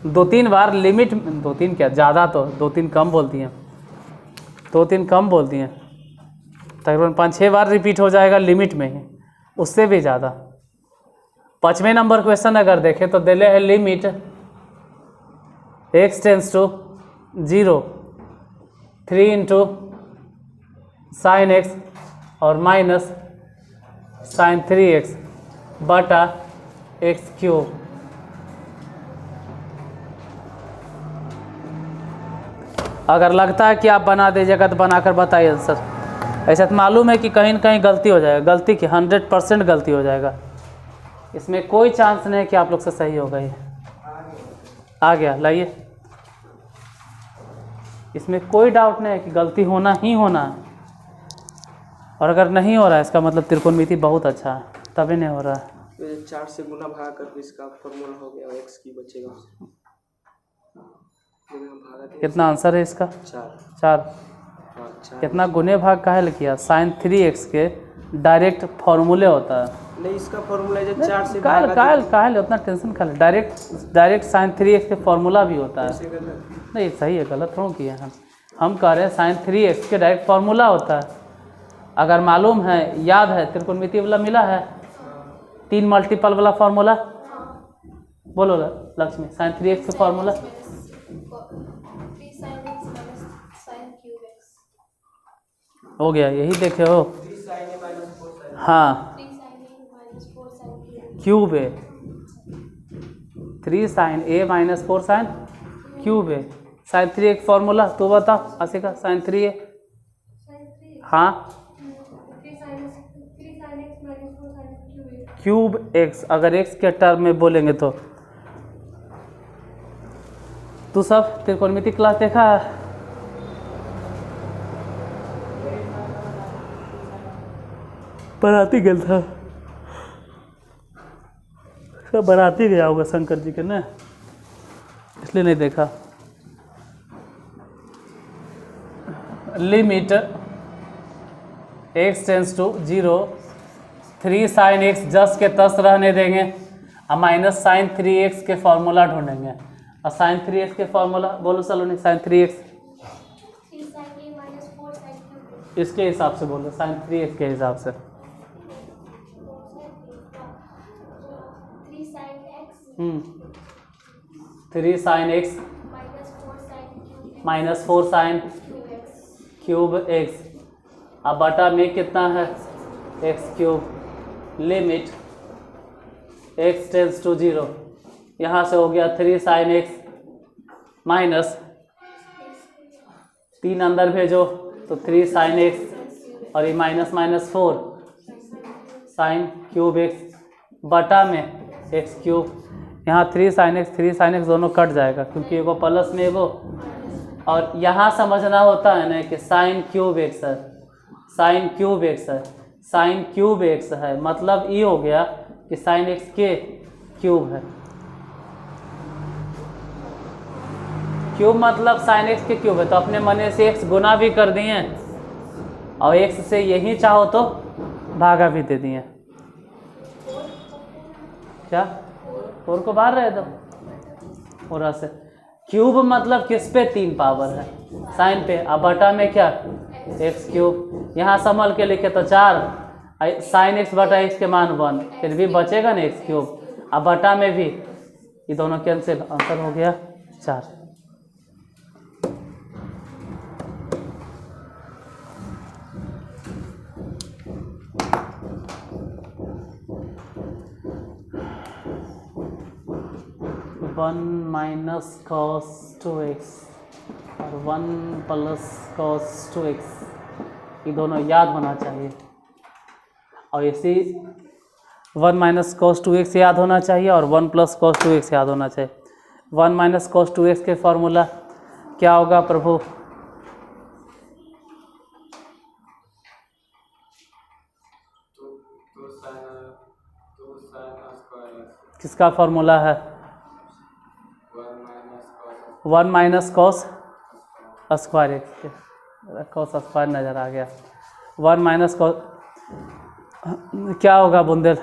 2-3 बार लिमिट, 2-3 क्या ज़्यादा, तो 2-3 कम बोलती हैं, 2-3 कम बोलती हैं, तकरीबन 5-6 बार रिपीट हो जाएगा लिमिट में ही, उससे भी ज़्यादा। 5वें नंबर क्वेश्चन अगर देखें तो दिले है limit x tends to 0, 3 into sine x और माइनस साइन 3x बटा x क्यूब। अगर लगता है कि आप बना दीजिएगा तो बनाकर बताइए आंसर। ऐसा तो मालूम है कि कहीं न कहीं गलती हो जाएगा, गलती की 100% गलती हो जाएगा, इसमें कोई चांस नहीं है कि आप लोग से सही होगा। ये आ गया, लाइए इसमें कोई डाउट नहीं है कि गलती होना ही होना है, और अगर नहीं हो रहा है इसका मतलब त्रिकोणमिति बहुत अच्छा है, तभी नहीं हो रहा है। 4 से गुना भागा कर इसका फॉर्मूला हो गया, x की बचेगा। कितना आंसर है इसका? 4। हाँ, 4। कितना गुने भाग काहे किया? sin 3x के डायरेक्ट फॉर्मूले होता है। नहीं, इसका फॉर्मूला है 4 से काहे उतना टेंशन खा ले, डायरेक्ट sin 3x के फॉर्मूला भी होता है। नहीं सही है, गलत थोड़ा किया हम कह रहे हैं sin 3x के डायरेक्ट फॉर्मूला होता है। अगर मालूम है, याद है, त्रिकोणमिति वाला मिला है 3 मल्टीपल वाला फॉर्मूला, बोलो लक्ष्मी, sin 3x का फॉर्मूला हो गया, यही देखे हो। हाँ, क्यूब है 3 sin a minus 4 sin cube है। sin 3x फॉर्मूला तो बता आशिका, sin 3a। हाँ, क्यूब x, अगर x के टर्म में बोलेंगे तो सब त्रिकोणमिति क्लास देखा है? बराती गया था, सब बराती गया होगा शंकर जी के ना, इसलिए नहीं देखा। Limit x tends to 0, 3 sin x जस के तस रहने देंगे, और माइनस sin 3x के फॉर्मूला ढूंढेंगे। और sin 3x के फॉर्मूला बोलो सलोनी, sin 3x इसके हिसाब से बोलो, sin 3x के हिसाब से 3 sin x minus 4 sin cube x, अब बटा में कितना है x cube. Limit x tends to 0, यहाँ से हो गया 3 sin x माइनस 3 अंदर भेजो तो 3 sin x, और ये minus minus 4 sin cube x बटा में x क्यूब। यहाँ 3 sin x दोनों कट जाएगा, क्योंकि एगो प्लस में एगो, और यहाँ समझना होता है ना कि sin क्यूब x है, sin क्यूब x है, sin क्यूब x है, मतलब ये हो गया कि sin x के क्यूब है। क्यूब मतलब sin x के क्यूब है, तो अपने मन से x गुना भी कर दिए, और x से यही चाहो तो भागा भी दे दिए। क्या 4 को बाहर रहे दो, और से क्यूब मतलब किस पे 3 पावर है, साइन पे, अब बटा में क्या x क्यूब। यहाँ संभल के लिखे तो 4 sin x बटा x के मान 1, फिर भी बचेगा ना x क्यूब, अब बटा में भी ये दोनों कैंसिल, आंसर हो गया 4। वन माइनस कॉस 2x और 1 प्लस कॉस 2x, ये दोनों याद होना चाहिए, और इसी 1 माइनस कॉस 2x याद होना चाहिए और 1 प्लस कॉस 2x याद होना चाहिए। 1 माइनस कॉस 2x के फॉर्मूला क्या होगा प्रभु? किसका फॉर्मूला है? 1 minus cos square x, cos square नज़र आ गया। 1 माइनस कॉस क्या होगा बुंदेल?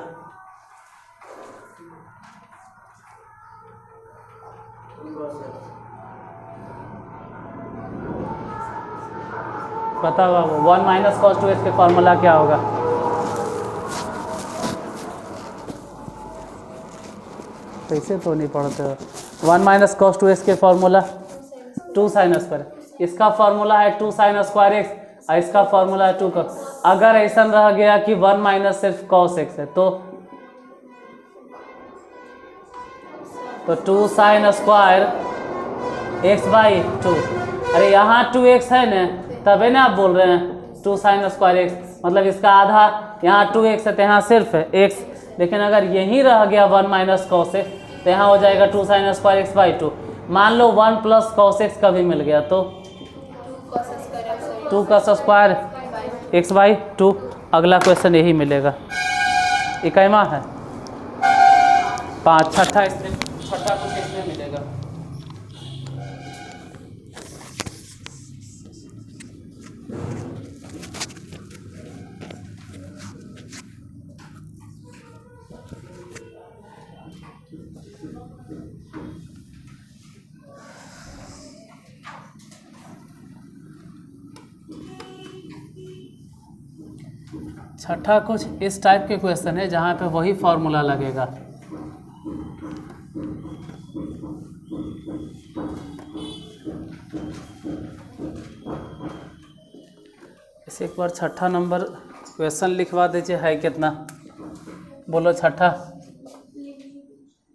पता होगा वो 1 माइनस कॉस 2x के फॉर्मूला क्या होगा? कैसे तो नहीं पढ़ते हो। 1 माइनस कॉस 2x के फॉर्मूला 2 साइन स्क्वायर, इसका फॉर्मूला है 2 साइन स्क्वायर एक्स और इसका फॉर्मूला है 2 कॉस। अगर ऐसा रह गया कि 1 माइनस सिर्फ कॉस एक्स है तो 2 साइन स्क्वायर एक्स बाई 2। अरे यहाँ 2x है ना, तभी ना आप बोल रहे हैं 2 साइन स्क्वायर एक्स, मतलब इसका आधा यहाँ 2x है तो यहाँ सिर्फ है x। लेकिन अगर यहीं रह गया 1 माइनस कॉस एक्स तो यहाँ हो जाएगा 2 साइन स्क्वायर एक्स बाई 2। मान लो 1 प्लस कॉस एक्स का भी मिल गया तो 2 का स्क्वायर x/2। अगला क्वेश्चन यही मिलेगा। इक्कीसवां है 5, छठा कुछ इसमें मिलेगा। छठा कुछ इस टाइप के क्वेश्चन है जहाँ पे वही फॉर्मूला लगेगा। इसे एक बार छठा नंबर क्वेश्चन लिखवा दीजिए। है कितना? बोलो छठा।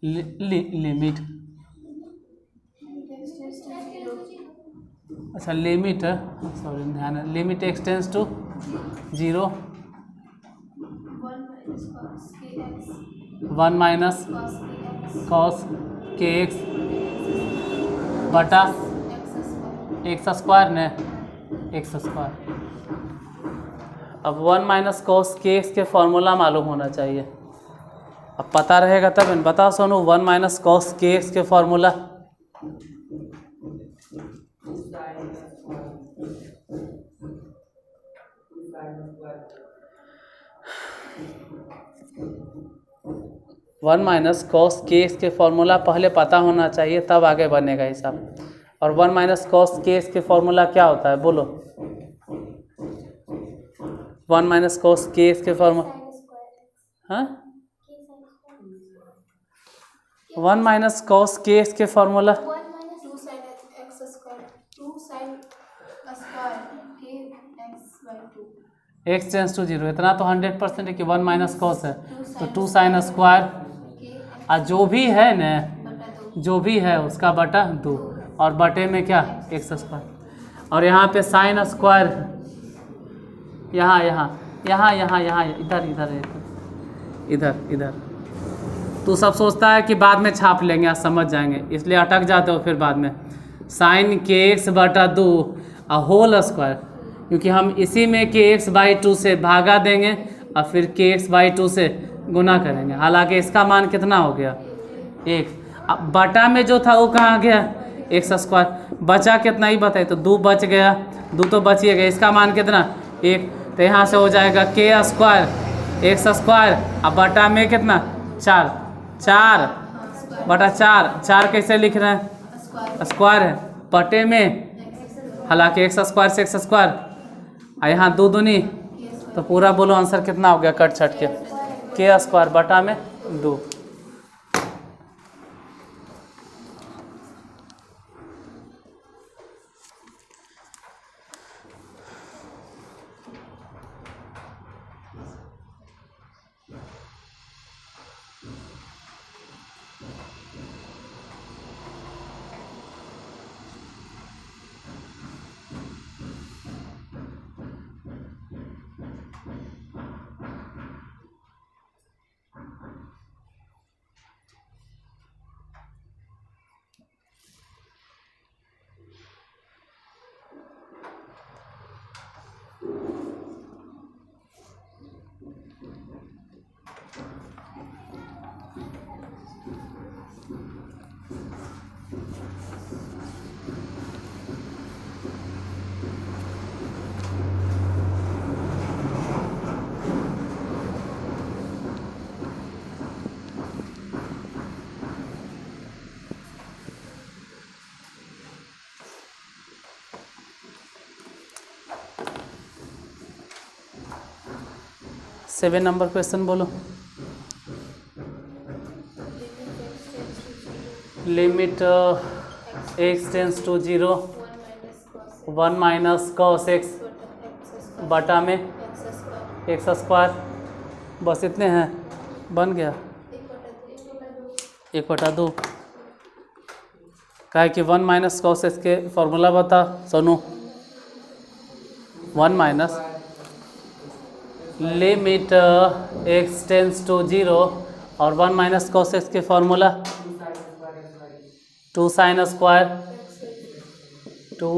लिमिट, अच्छा लिमिट, सॉरी ध्यान है, limit x tends to 0 1 minus cos k x बटा एक्स स्क्वायर ने एक्स स्क्वायर। अब 1 माइनस कॉस के एक्स के फॉर्मूला मालूम होना चाहिए। अब पता रहेगा तब। बताओ Sonu, 1 minus cos k x के formula. One minus cos k x के फॉर्मूला पहले पता होना चाहिए, तब आगे बनेगा हिसाब। और 1 माइनस कॉस के एक्स के फॉर्मूला क्या होता है? बोलो। 1 माइनस कॉस के एक्स के फॉर्मूला, हाँ 1 माइनस कॉस के एक्स के फॉर्मूला एक्स टेंस टू 0। इतना तो 100% है कि 1 माइनस कॉस है तो 2 साइन स्क्वायर, और जो भी है न, जो भी है उसका बटा 2, और बटे में क्या एक्स स्क्वायर। और यहाँ पे साइन स्क्वायर, यहाँ यहाँ यहाँ यहाँ यहाँ इधर इधर इधर इधर। तो सब सोचता है कि बाद में छाप लेंगे, आज समझ जाएंगे, इसलिए अटक जाते हो फिर बाद में। साइन के एक्स बटा 2 होल स्क्वायर, क्योंकि हम इसी में के x/2 से भागा देंगे और फिर के x/2 से गुना करेंगे। हालांकि इसका मान कितना हो गया 1। अब बटा में जो था वो कहाँ गया एक्स स्क्वायर। बचा कितना ही बताइए, तो 2 बच गया, 2 तो बच ही गया। इसका मान कितना 1, तो यहाँ से हो जाएगा के स्क्वायर एक्स स्क्वायर। अब बटा में कितना 4, 4 बटा 4, 4 कैसे लिख रहे हैं स्क्वायर है, बटे में हालांकि एक्स स्क्वायर से एक्स स्क्वायर, और यहाँ 2 दूनी, तो पूरा बोलो आंसर कितना हो गया कट छट के स्क्वायर बटा में 2। सेवन नंबर क्वेश्चन बोलो। Limit x tends to 0 1 minus cos x बटा में एक्स स्क्वायर। बस इतने हैं, बन गया 1/2। क्या है कि 1 माइनस कॉस एक्स के फॉर्मूला बता Sonu. 1 minus limit x tends to 0 और 1 माइनस कॉस एक्स के फॉर्मूला 2 साइन स्क्वायर 2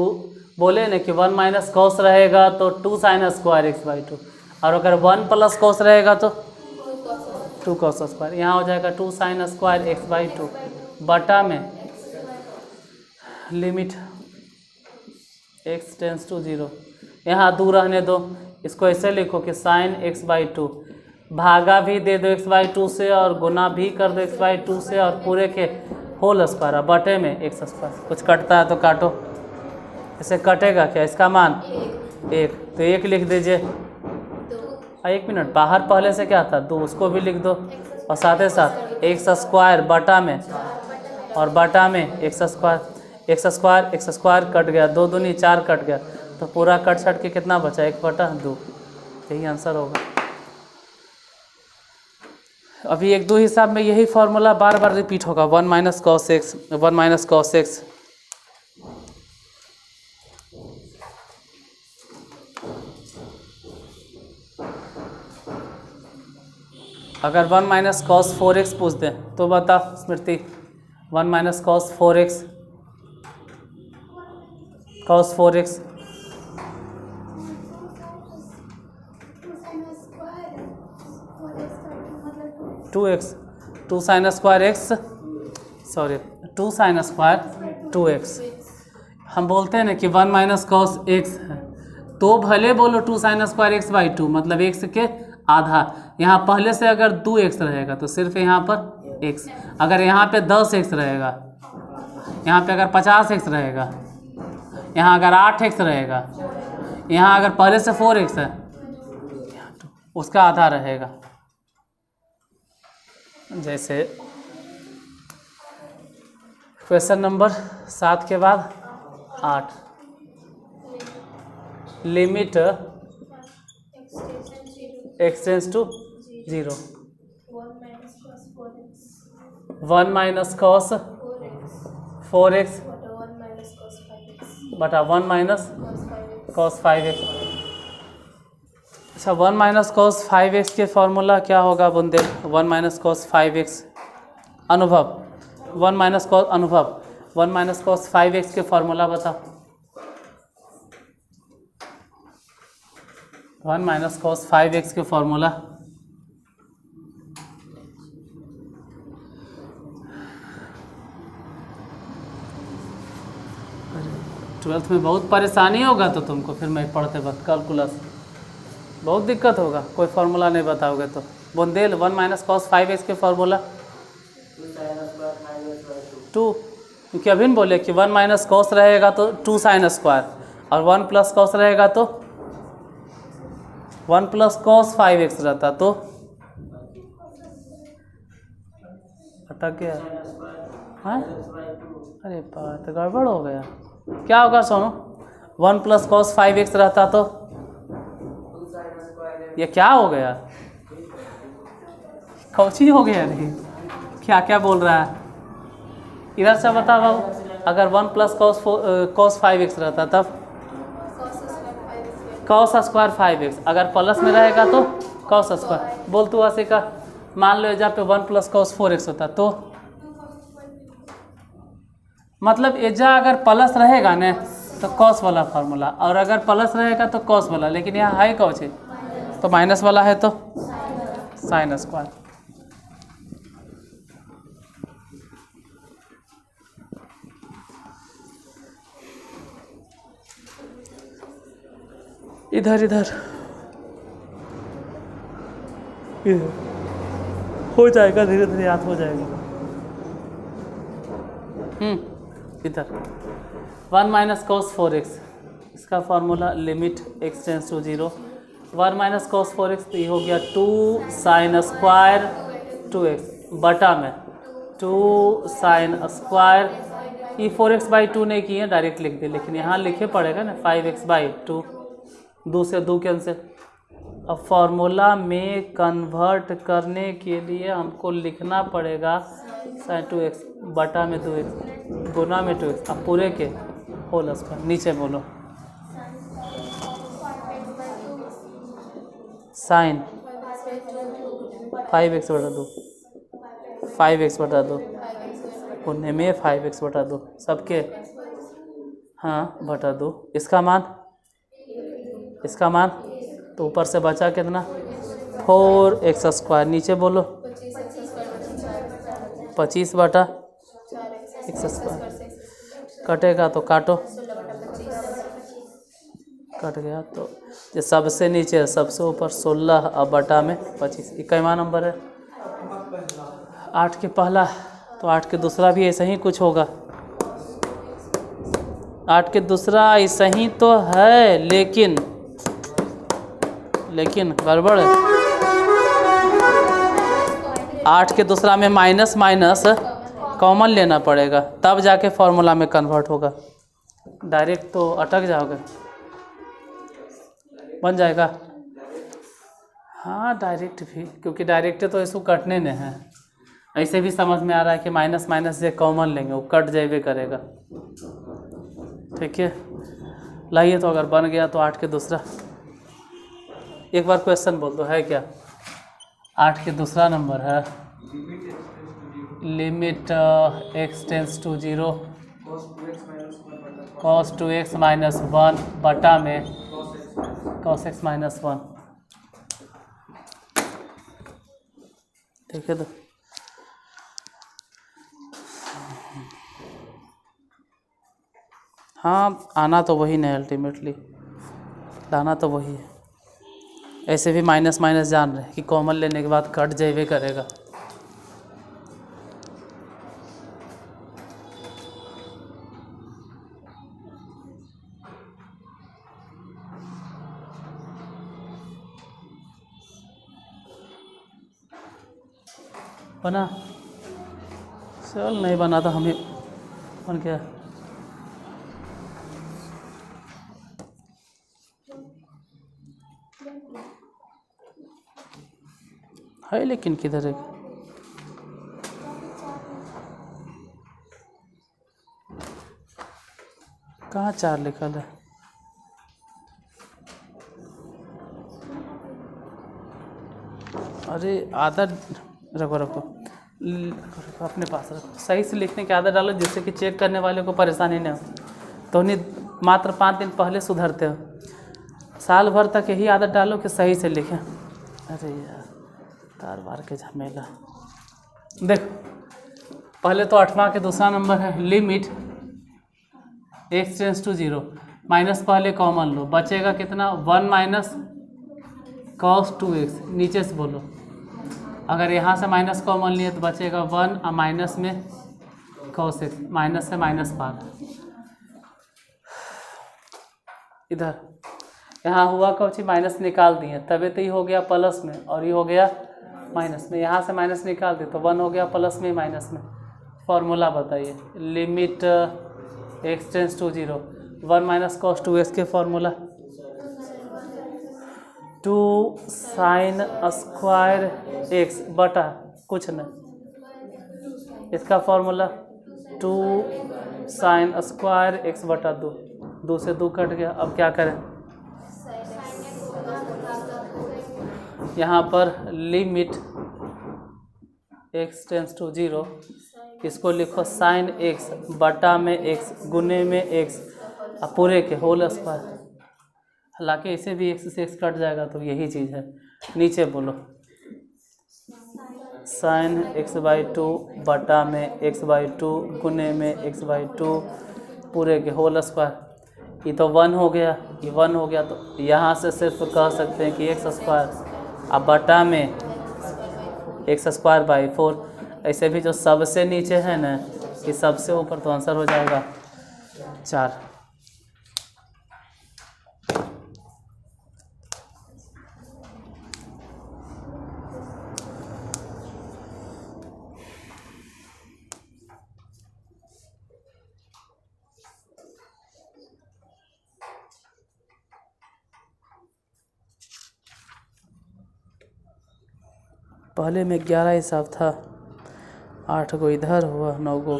बोले ना कि 1 माइनस कॉस रहेगा तो 2 साइन स्क्वायर एक्स बाई 2, और अगर 1 प्लस कॉस रहेगा तो 2 कॉस स्क्वायर। यहाँ हो जाएगा 2 साइन स्क्वायर एक्स बाई 2 बटा में लिमिट x टेंस टू 0। यहाँ 2 रहने दो, इसको ऐसे लिखो कि साइन एक्स बाई 2 भागा भी दे दो एक्स बाई 2 से और गुना भी कर दो एक्स बाई 2 से और पूरे के होल स्क्वायर बटे में एक्स स्क्वायर। कुछ कटता है तो काटो, ऐसे कटेगा क्या, इसका मान 1 तो 1 लिख दीजिए। 1 मिनट, बाहर पहले से क्या था 2, उसको भी लिख दो और साथ ही साथ एक्स स्क्वायर बटा में और बटा में एक्स स्क्वायर कट गया, 2 दूनी 4 कट गया, तो पूरा कट छट के कितना बचा 1/2। यही आंसर होगा। अभी 1-2 हिसाब में यही फॉर्मूला बार बार रिपीट होगा। 1 minus cos x, 1 minus cos x, अगर 1 माइनस कॉस 4x पूछ दें तो बता स्मृति, 1 minus cos 4x, cos 4x 2x, 2 sine square x, sorry 2 sine square 2x। हम बोलते हैं ना कि 1 माइनस कॉस एक्स है तो भले बोलो 2 साइन स्क्वायर एक्स बाई 2 मतलब x के आधा। यहाँ पहले से अगर 2x रहेगा तो सिर्फ यहाँ पर x, अगर यहाँ पे 10x रहेगा, यहाँ पे अगर 50x रहेगा, यहाँ अगर 8x रहेगा, यहाँ अगर पहले से 4x है उसका आधा रहेगा। जैसे क्वेश्चन नंबर 7 के बाद 8, limit x tends to 0, 1 minus cos 4x बटा 1 माइनस कॉस 5x। अच्छा 1 माइनस कॉस 5x के फॉर्मूला क्या होगा बुंदेल? 1 माइनस कॉस 5x अनुभव, 1 माइनस कॉस अनुभव, 1 माइनस कॉस 5x के फॉर्मूला बताओ। 1 माइनस कॉस 5x के फॉर्मूला, ट्वेल्थ में बहुत परेशानी होगा तो तुमको, फिर मैं पढ़ते वक्त कैलकुलस बहुत दिक्कत होगा, कोई फार्मूला नहीं बताओगे तो। बुंदेल 1 माइनस कॉस 5x के फार्मूला 2, क्योंकि अभी बोले कि 1 माइनस कॉस रहेगा तो 2 साइन स्क्वायर और 1 प्लस कॉस रहेगा तो 1 प्लस कॉस 5x रहता तो अटक गया। हाँ अरे बात तो गड़बड़ हो गया, क्या होगा सोनू? 1 प्लस कॉस 5x रहता तो ये क्या हो गया? कौची हो गया? नहीं क्या क्या बोल रहा है? इधर से बता बाबू, अगर 1 प्लस कॉस 5x रहता तब कॉस स्क्वायर 5x, अगर प्लस में रहेगा तो कॉस स्क्वायर। बोल तू ऐसे का, मान लो जहाँ पे 1 प्लस कॉस 4x होता तो मतलब एजा अगर प्लस रहेगा ना तो कॉस वाला फार्मूला, और अगर प्लस रहेगा तो कॉस वाला, लेकिन यहाँ है कौन सी तो माइनस वाला है तो साइन स्क्वायर। इधर इधर हो जाएगा, धीरे धीरे याद हो जाएगा। इधर 1 माइनस कॉस 4x, इसका formula limit x tends to 0, 1 minus cos 4x तो ये हो गया 2 साइन स्क्वायर 2x बटा में 2 साइन स्क्वायर, ये 4x बाई 2 नहीं किए डायरेक्ट लिख दिए, लेकिन यहाँ लिखे पड़ेगा ना 5x बाई 2, 2 से 2 कैंसिल। अब फार्मूला में कन्वर्ट करने के लिए हमको लिखना पड़ेगा साइन 2x बटा में 2x गुना में 2x, अब पूरे के होल स्क्वायर। नीचे बोलो साइन 5x बटा 2, 5x बटा 2 गुने में 5x बटा 2 सबके हाँ बटा 2, इसका मान तो ऊपर से बचा कितना 4x², नीचे बोलो 25 बटा x², कटेगा तो काटो, कट गया तो ये सबसे नीचे है, सबसे ऊपर 16 अब बटा में 25, इक्कीसवां नंबर है। 8 के पहला तो 8 के दूसरा भी ऐसा ही कुछ होगा, 8 के दूसरा ऐसा ही तो है, लेकिन गड़बड़ है। 8 के दूसरा में माइनस माइनस कॉमन लेना पड़ेगा, तब जाके फॉर्मूला में कन्वर्ट होगा, डायरेक्ट तो अटक जाओगे। बन जाएगा, हाँ डायरेक्ट भी, क्योंकि डायरेक्ट तो इसको कटने ने हैं, ऐसे भी समझ में आ रहा है कि माइनस माइनस से कॉमन लेंगे वो कट जाए करेगा। ठीक है, लाइए तो अगर बन गया तो 8 के दूसरा, एक बार क्वेश्चन बोल दो है क्या। 8 के दूसरा नंबर है limit x tends to 0 cos 2x - 1 बटा में cos x - 1। ठीक है, तो हाँ आना तो वही नहीं, अल्टीमेटली लाना तो वही है। ऐसे भी माइनस माइनस जान रहे कि कॉमन लेने के बाद कट जाए करेगा। बना, चल नहीं बना तो हमें बन गया। है लेकिन किधर है, कहाँ 4 लिखल है। अरे आदत रखो अपने पास रखो, सही से लिखने की आदत डालो, जिससे कि चेक करने वाले को परेशानी नहीं हो। तो नहीं मात्र 5 दिन पहले सुधरते हो, साल भर तक यही आदत डालो कि सही से लिखें। अरे यार तार बार के झमेला। देख पहले तो 8वां के दूसरा नंबर है limit x tends to 0, minus पहले कॉमन लो, बचेगा कितना 1 - cos 2x, नीचे से बोलो। अगर यहाँ से माइनस कॉमन लिए तो बचेगा 1 और माइनस में cos x, माइनस से माइनस पार। इधर यहाँ हुआ कौची माइनस निकाल दिए, तभी तो ये हो गया प्लस में और ये हो गया माइनस में। यहाँ से माइनस निकाल दिए तो 1 हो गया प्लस में माइनस में। फॉर्मूला बताइए, limit x tends to 0 1 - cos 2x के फॉर्मूला 2 sin स्क्वायर x बटा कुछ नहीं, इसका फॉर्मूला 2 sin स्क्वायर x बटा 2, 2 से 2 कट गया। अब क्या करें, यहाँ पर लिमिट x टेंस टू 0, इसको लिखो sin x बटा में x गुने में x पूरे के होल स्क्वायर। हालांकि इसे भी x से x कट जाएगा तो यही चीज़ है। नीचे बोलो sin x/2 बटा में x/2 गुने में x/2 पूरे के होल स्क्वायर। ये तो 1 हो गया, ये 1 हो गया, तो यहाँ से सिर्फ कह सकते हैं कि x² अब बटा में x²/4। ऐसे भी जो सबसे नीचे है ना, ये सबसे ऊपर, तो आंसर हो जाएगा 4। पहले में 11 हिसाब था, 8 गो इधर हुआ, 9 गो।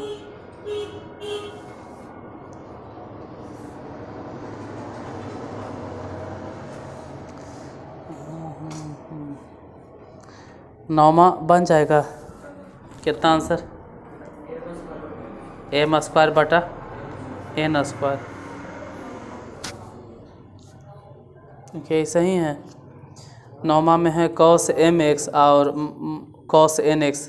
नौमा बन जाएगा, कितना आंसर m² बटा n²। ओके सही है। 9वां में है cos mx और cos nx।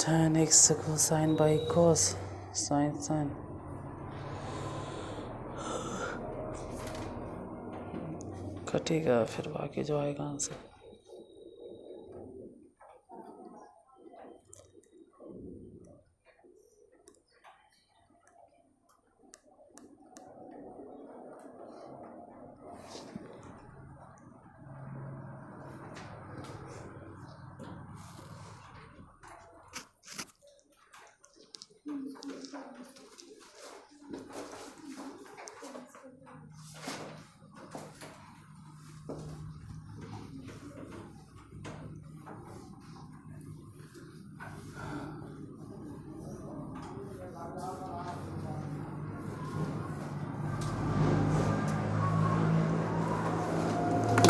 tan x cosine by cos sin कटेगा, फिर बाकी जो आएगा आंसर।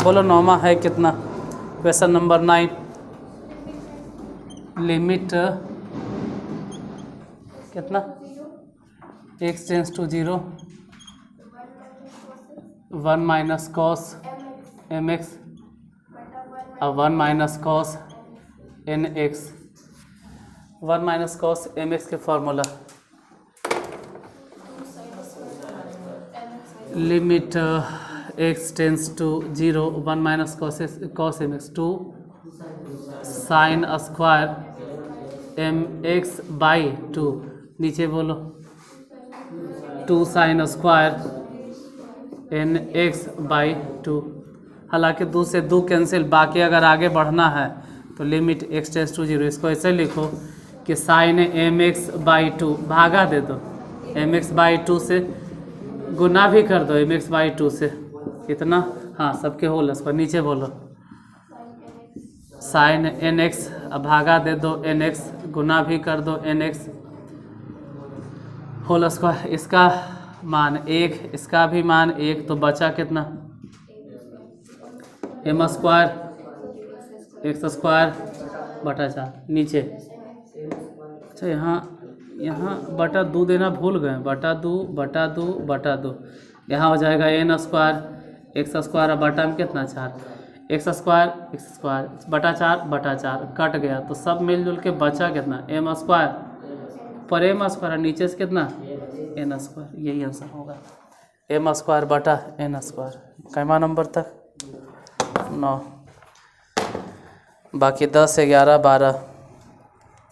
बोलो 9वां है कितना? क्वेश्चन नंबर 9, लिमिट कितना? x tends to 0 1 minus cos mx और 1 minus cos nx। 1 minus cos mx के formula limit x tends to 0 1 minus cos mx 2 sine square mx by 2। नीचे बोलो 2 साइन स्क्वायर nx बाई 2। हालांकि 2 से 2 cancel, बाकी अगर आगे बढ़ना है तो लिमिट x टेंस टू 0, इसको ऐसे लिखो कि साइन mx बाई 2 भागा दे दो, mx बाई 2 से गुना भी कर दो mx बाई 2 से, कितना? हाँ सबके होल स्क्वायर। नीचे बोलो साइन nx, अब भागा दे दो nx, गुना भी कर दो nx होल स्क्वायर। इसका मान 1, इसका भी मान 1, तो बचा कितना? m स्क्वायर x स्क्वायर बटा 4। नीचे अच्छा यहाँ बटा 2 देना भूल गए, बटा 2 बटा 2 बटा 2। यहाँ हो जाएगा n स्क्वायर x स्क्वायर और बटा में कितना 4, x स्क्वायर बटा 4 कट गया, तो सब मिलजुल के बचा कितना? m स्क्वायर पर m स्क्वायर, नीचे से कितना? n square. यही आंसर होगा, m स्क्वायर बटा n स्क्वायर। कैमा नंबर तक? 9। बाकी 10, 11, 12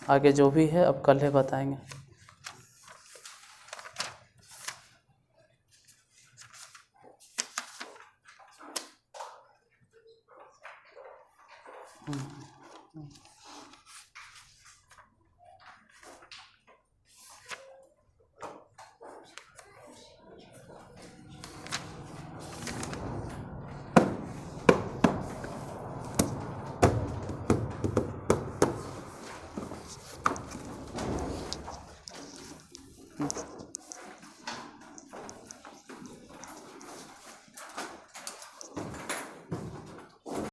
आगे जो भी है अब कल है बताएंगे।